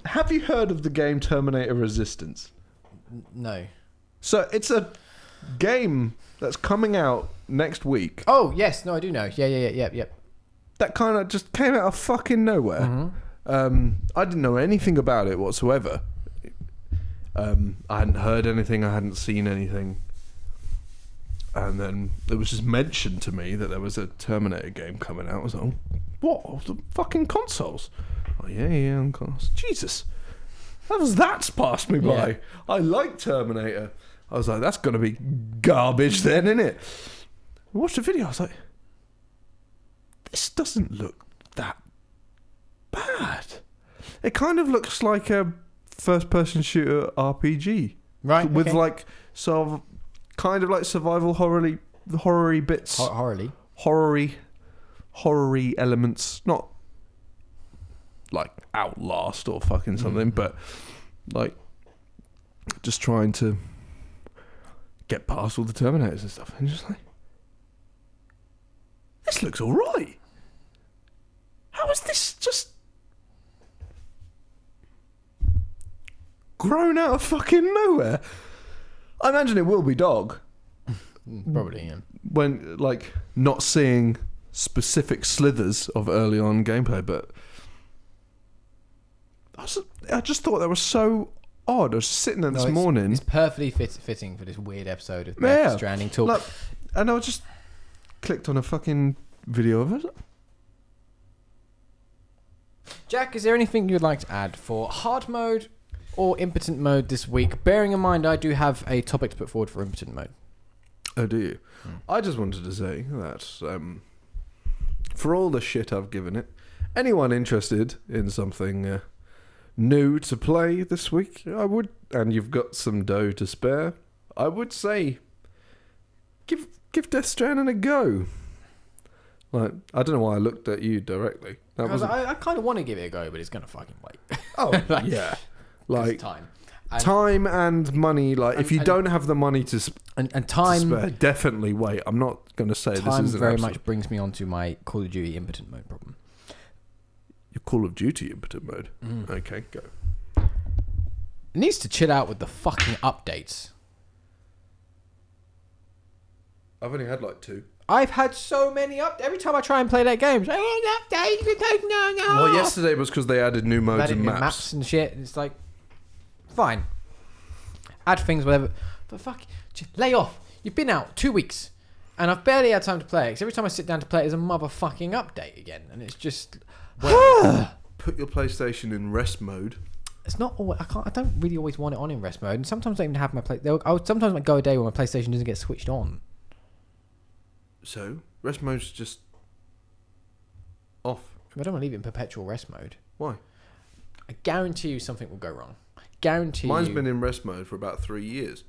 have you heard of the game Terminator Resistance? No. So, it's a game that's coming out next week. Oh, yes. No, I do know. Yeah. That kind of just came out of fucking nowhere. I didn't know anything about it whatsoever. I hadn't heard anything. I hadn't seen anything. And then it was just mentioned to me that there was a Terminator game coming out. I was like, what? The fucking consoles? Oh, yeah, on consoles. Jesus. That's passed me by. Yeah. I like Terminator. I was like, that's going to be garbage then, innit? I watched the video. I was like, this doesn't look that bad. It kind of looks like a first-person shooter RPG. Right. With okay. like sort of kind of like survival horror-y bits. Horror-y elements. Not like Outlast or fucking something, but like just trying to get past all the Terminators and stuff. And just like, this looks alright. How is this just grown out of fucking nowhere? I imagine it will be dog. Probably, yeah. When, like, not seeing specific slithers of early on gameplay, but I just thought that was so odd. I was sitting there this morning. It's perfectly fitting for this weird episode of Death Stranding talk. Like, and I just clicked on a fucking video of it. Jack, is there anything you'd like to add for hard mode or impotent mode this week? Bearing in mind, I do have a topic to put forward for impotent mode. Oh, do you? I just wanted to say that for all the shit I've given it, anyone interested in something new to play this week, I would, and you've got some dough to spare, I would say give Death Stranding a go. Like, I don't know why I looked at you directly. Because I kind of want to give it a go, but it's going to fucking wait. Oh, yeah. Like, time. Time and money. Like, if you don't have the money to spare, definitely wait. I'm not going to say this is time an very much brings me on to my Call of Duty impotent mode problem. Your Call of Duty impotent mode? Okay, go. It needs to chill out with the fucking updates. I've only had like 2. I've had so many every time I try and play that game, it's like, no. Well, yesterday was because they added new modes and maps and shit. And it's like, fine, add things, whatever. But fuck, just lay off. You've been out 2 weeks, and I've barely had time to play it. Because every time I sit down to play it, there's a motherfucking update again, and it's just. Put your PlayStation in rest mode. It's not always, I don't really always want it on in rest mode, and sometimes I don't even have my play. Sometimes I go a day when my PlayStation doesn't get switched on. So, rest mode's just off. I don't want to leave it in perpetual rest mode. Why? I guarantee you something will go wrong. Guarantee Mine's you. been in rest mode for about 3 years.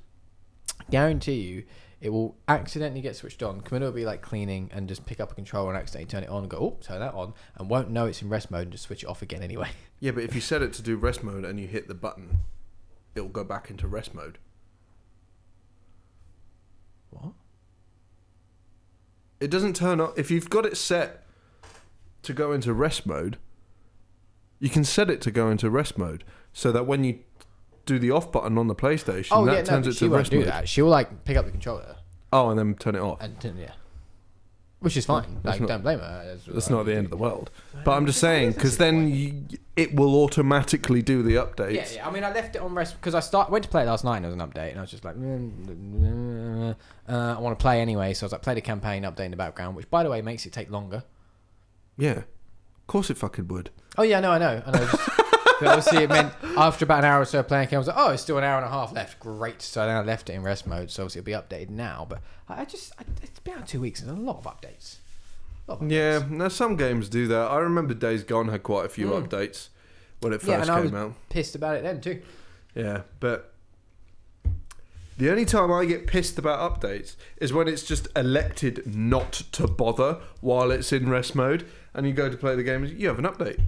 Guarantee you it will accidentally get switched on. Camilla will be like cleaning and just pick up a controller and accidentally turn it on and go, oh, turn that on, and won't know it's in rest mode and just switch it off again anyway. Yeah, but if you set it to do rest mode and you hit the button, it'll go back into rest mode. What? It doesn't turn up. If you've got it set to go into rest mode, you can set it to go into rest mode so that when you do the off button on the PlayStation, turns it to rest mode. That. She will like pick up the controller. Oh, and then turn it off. Yeah. Which is fine. Like, don't blame her. That's not the end of the world. But I'm just saying, because then it will automatically do the updates. Yeah. I mean, I left it on rest because went to play it last night and there was an update, and I was just like, I want to play anyway. So I was like, play the campaign update in the background, which, by the way, makes it take longer. Yeah. Of course it fucking would. Oh, yeah, no, I know. But obviously, it meant after about an hour or so of playing, I was like, oh, it's still an hour and a half left. Great. So then I left it in rest mode. So obviously, it'll be updated now. But it's been out 2 weeks. There's a lot of updates. Yeah, now some games do that. I remember Days Gone had quite a few updates when it first came out. Pissed about it then too. Yeah, but the only time I get pissed about updates is when it's just elected not to bother while it's in rest mode, and you go to play the game and you have an update.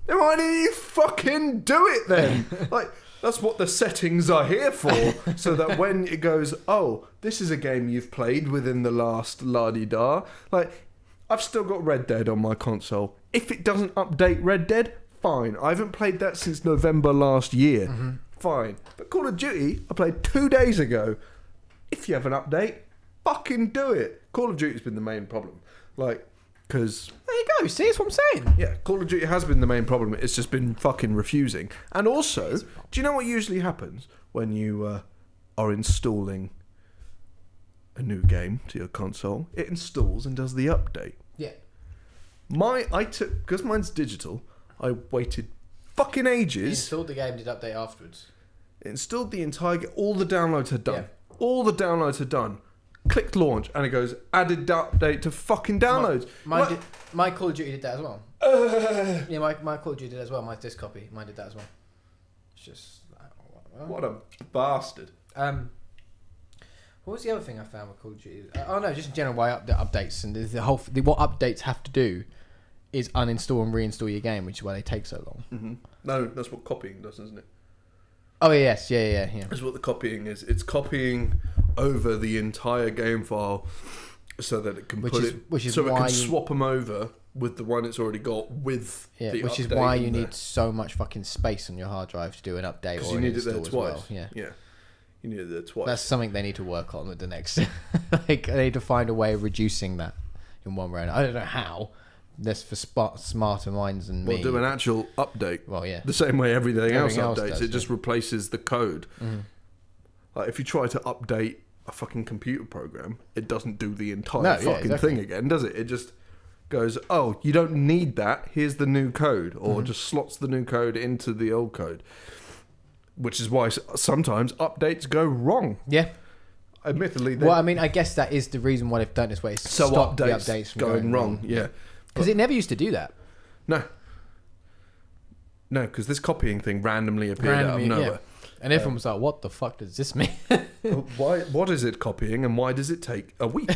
Then why didn't you fucking do it then? Like, That's what the settings are here for. So that when it goes, oh, this is a game you've played within the last la-di-da. Like, I've still got Red Dead on my console. If it doesn't update Red Dead, fine. I haven't played that since November last year. Mm-hmm. Fine. But Call of Duty, I played 2 days ago. If you have an update, fucking do it. Call of Duty's been the main problem. Like, because... There you go. See, that's what I'm saying. Yeah, Call of Duty has been the main problem. It's just been fucking refusing. And also, do you know what usually happens when you are installing a new game to your console? It installs and does the update. Yeah. Because mine's digital, I waited fucking ages. You installed the game, did update afterwards. It installed the entire game. All the downloads had done. Yeah. All the downloads had done. Clicked launch, and it goes, added update to fucking downloads. My Call of Duty did that as well. Yeah, my Call of Duty did as well. My disc copy, mine did that as well. It's just... What a bastard. What was the other thing I found with Call of Duty? Just in general, why updates and what updates have to do is uninstall and reinstall your game, which is why they take so long. Mm-hmm. No, that's what copying does, isn't it? Oh yes, yeah. That's what the copying is. It's copying over the entire game file so that it can swap them over with the one it's already got with the which update is why you need so much fucking space on your hard drive to do an update. Because you need it there twice. Well. Yeah. You need it there twice. That's something they need to work on with the next. Like, they need to find a way of reducing that in one way. I don't know how. That's for smarter minds than me. Well, do an actual update. Well, yeah. The same way everything else updates. Does, it just replaces the code. Mm-hmm. Like, if you try to update a fucking computer program, it doesn't do the entire thing again, does it? It just goes, oh, you don't need that. Here's the new code. Or just slots the new code into the old code. Which is why sometimes updates go wrong. Yeah. Admittedly. I guess that is the reason why they've done this way. So stop the updates updates from going wrong. Yeah. Because it never used to do that. No, because this copying thing randomly appeared out of nowhere. Yeah. And everyone was like, what the fuck does this mean? What is it copying and why does it take a week?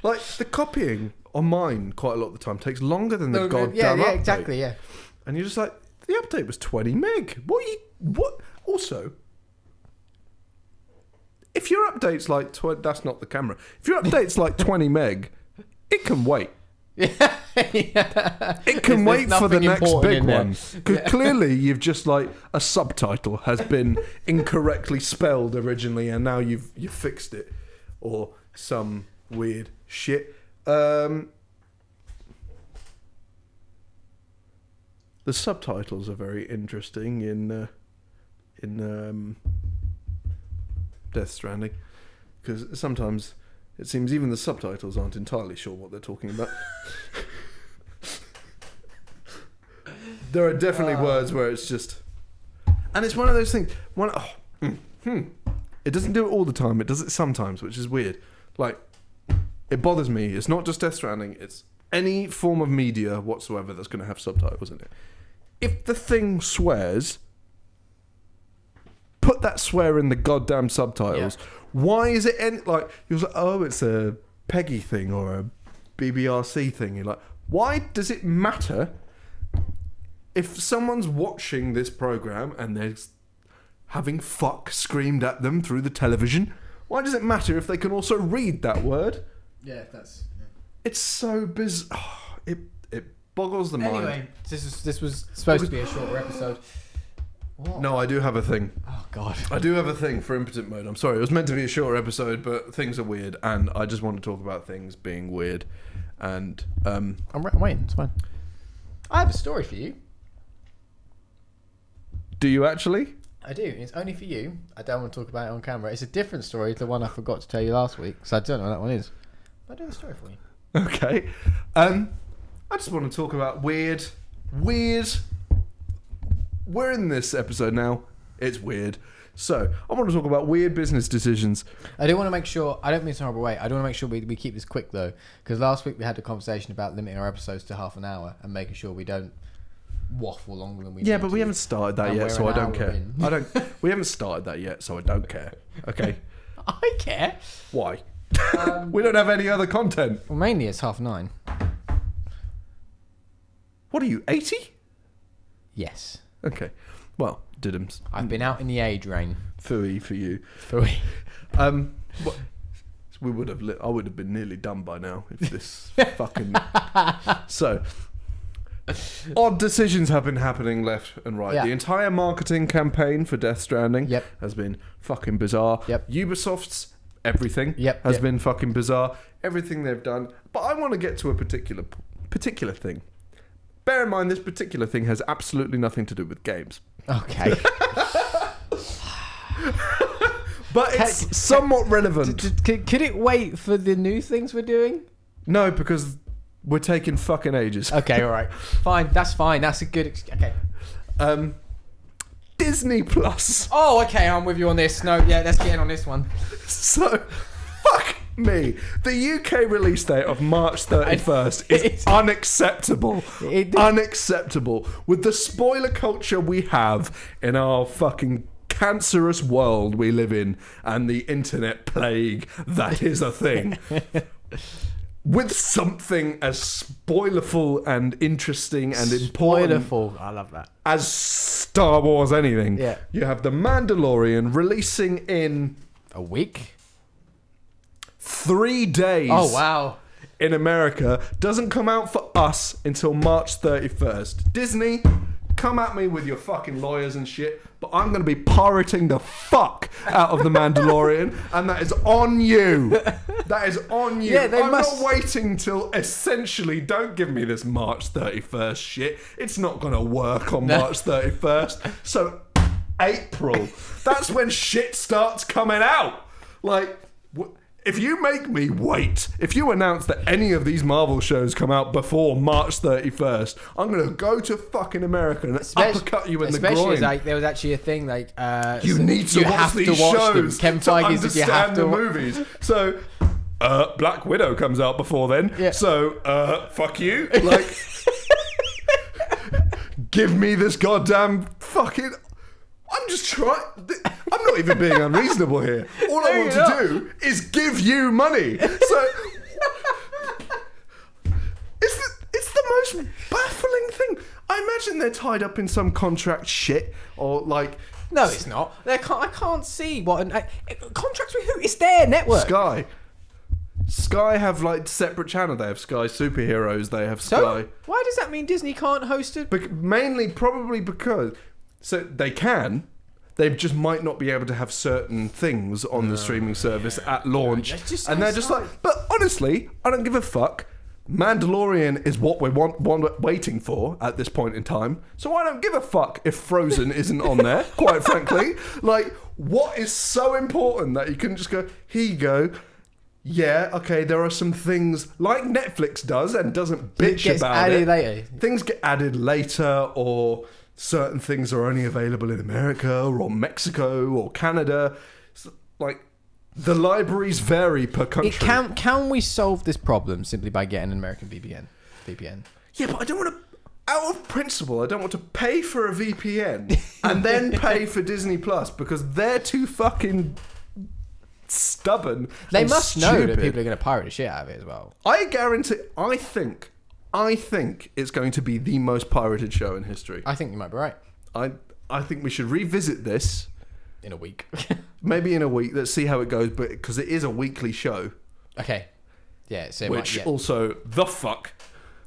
Like, the copying on mine quite a lot of the time takes longer than the goddamn update. Yeah, exactly, yeah. And you're just like, the update was 20 meg. What? Also, if your update's like... that's not the camera. If your update's like 20 meg... It can wait. Yeah. It can wait for the next big one. Because clearly you've just like a subtitle has been incorrectly spelled originally and now you've fixed it. Or some weird shit. The subtitles are very interesting in Death Stranding. Because sometimes... it seems even the subtitles aren't entirely sure what they're talking about. There are definitely words where it's just... and it's one of those things... It doesn't do it all the time. It does it sometimes, which is weird. Like, it bothers me. It's not just Death Stranding. It's any form of media whatsoever that's going to have subtitles in it. If the thing swears... put that swear in the goddamn subtitles. Yeah. Why is it like you're like, oh, it's a Peggy thing or a BBRC thing? You're like, why does it matter if someone's watching this program and they're having fuck screamed at them through the television? Why does it matter if they can also read that word? Yeah, that's... Yeah. It's so bizarre. Oh, it boggles the mind. Anyway, this was supposed to be a shorter episode. What? No, I do have a thing. Oh, God. I do have a thing for impotent mode. I'm sorry. It was meant to be a shorter episode, but things are weird, and I just want to talk about things being weird. And I'm waiting. It's fine. I have a story for you. Do you actually? I do. It's only for you. I don't want to talk about it on camera. It's a different story to the one I forgot to tell you last week, so I don't know what that one is. But I do have a story for you. Okay. I just want to talk about weird... We're in this episode now. It's weird. So, I want to talk about weird business decisions. I do want to make sure... I don't mean it's a horrible way. I do want to make sure we keep this quick, though. Because last week we had a conversation about limiting our episodes to half an hour and making sure we don't waffle longer than we need Yeah, but to. we haven't started that yet, so I don't care. We haven't started that yet, so I don't care. Okay? I care. Why? We don't have any other content. Well, mainly it's 9:30. What are you, 80? Yes. Okay. Well, diddums. I've been out in the age rain. Phooey for you. Phooey. What, I would have been nearly done by now if this fucking... So, odd decisions have been happening left and right. Yeah. The entire marketing campaign for Death Stranding has been fucking bizarre. Ubisoft's everything has been fucking bizarre. Everything they've done. But I want to get to a particular thing. Bear in mind, this particular thing has absolutely nothing to do with games. Okay. But it's somewhat relevant. Could it wait for the new things we're doing? No, because we're taking fucking ages. Okay, all right. Fine. That's fine. That's a good... Okay. Disney Plus. Oh, okay. I'm with you on this. No, yeah, let's get in on this one. So, fuck me. The UK release date of March 31st is unacceptable. Unacceptable. With the spoiler culture we have in our fucking cancerous world we live in and the internet plague that is a thing. With something as spoilerful and interesting and important I love that. as Star Wars anything. Yeah. You have The Mandalorian releasing in A week? 3 days. Oh, wow. In America. Doesn't come out for us until March 31st. Disney, come at me with your fucking lawyers and shit, but I'm going to be pirating the fuck out of The Mandalorian, and that is on you. That is on you. Yeah, I'm not waiting till essentially, don't give me this March 31st shit. It's not going to work on March 31st. So, April. That's when shit starts coming out. Like... If you make me wait, if you announce that any of these Marvel shows come out before March 31st, I'm going to go to fucking America and uppercut you in the groin. Especially like there was actually a thing like... you need to watch these shows Ken to Feige said you have understand to the movies. So, Black Widow comes out before then. Yeah. So, fuck you. Like, give me this goddamn fucking... I'm just trying... I'm not even being unreasonable here. All I want to do is give you money. So... It's the most baffling thing. I imagine they're tied up in some contract shit or like... No, it's not. I can't see what... contracts with who? It's their network. Sky have like separate channel. They have Sky Superheroes. They have Sky... So, why does that mean Disney can't host it? Mainly probably because... So they can. They just might not be able to have certain things on the streaming service at launch. And they're just like, but honestly, I don't give a fuck. Mandalorian is what we're waiting for at this point in time. So I don't give a fuck if Frozen isn't on there, quite frankly. Like, what is so important that you can just go, here you go. Yeah, okay, there are some things like Netflix does and doesn't bitch about it. Later. Things get added later, or... certain things are only available in America or Mexico or Canada. So, like, the libraries vary per country. Can we solve this problem simply by getting an American VPN? Yeah, but I don't want to... Out of principle, I don't want to pay for a VPN and then pay for Disney Plus because they're too fucking stubborn. They must know that stupid. people are going to pirate the shit out of it as well. I guarantee... I think it's going to be the most pirated show in history. I think you might be right. I think we should revisit this in a week. Maybe in a week. Let's see how it goes, but because it is a weekly show. Okay. Yeah. So also the fuck.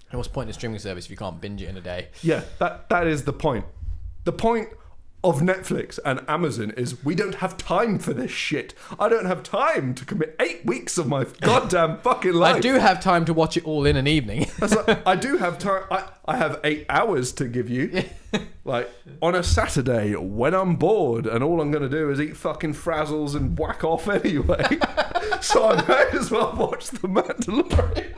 And what's the point of streaming service if you can't binge it in a day? Yeah, that is the point. The point of Netflix and Amazon is we don't have time for this shit. I don't have time to commit 8 weeks of my goddamn fucking life. I do have time to watch it all in an evening. I do have time. I have 8 hours to give you. Like, on a Saturday when I'm bored and all I'm going to do is eat fucking frazzles and whack off anyway. So I may as well watch The Mandalorian.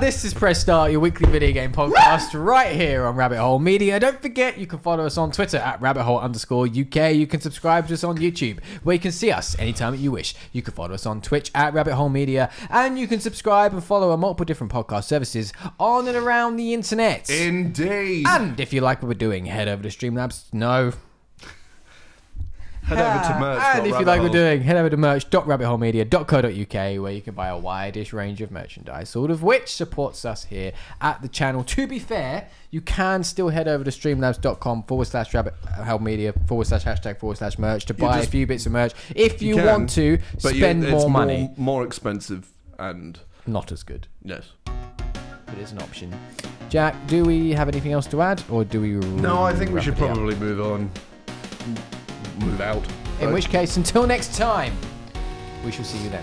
This is Press Start, your weekly video game podcast right here on Rabbit Hole Media. Don't forget you can follow us on Twitter at rabbithole_UK. You can subscribe to us on YouTube where you can see us anytime that you wish. You can follow us on Twitch at Rabbit Hole Media, and you can subscribe and follow on multiple different podcast services on and around the internet. Indeed. And if you like what we're doing, head over to Streamlabs. No. Head over to merch. And if you like what we're doing, head over to merch.rabbitholemedia.co.uk where you can buy a wide-ish range of merchandise, all of which supports us here at the channel. To be fair, you can still head over to streamlabs.com/rabbitholemedia/hashtag/merch to buy a few bits of merch if you want to spend more money. More expensive and not as good. Yes. It is an option. Jack, do we have anything else to add, or do we? No, I think we should probably move on. Move out. In which case, until next time, we shall see you then.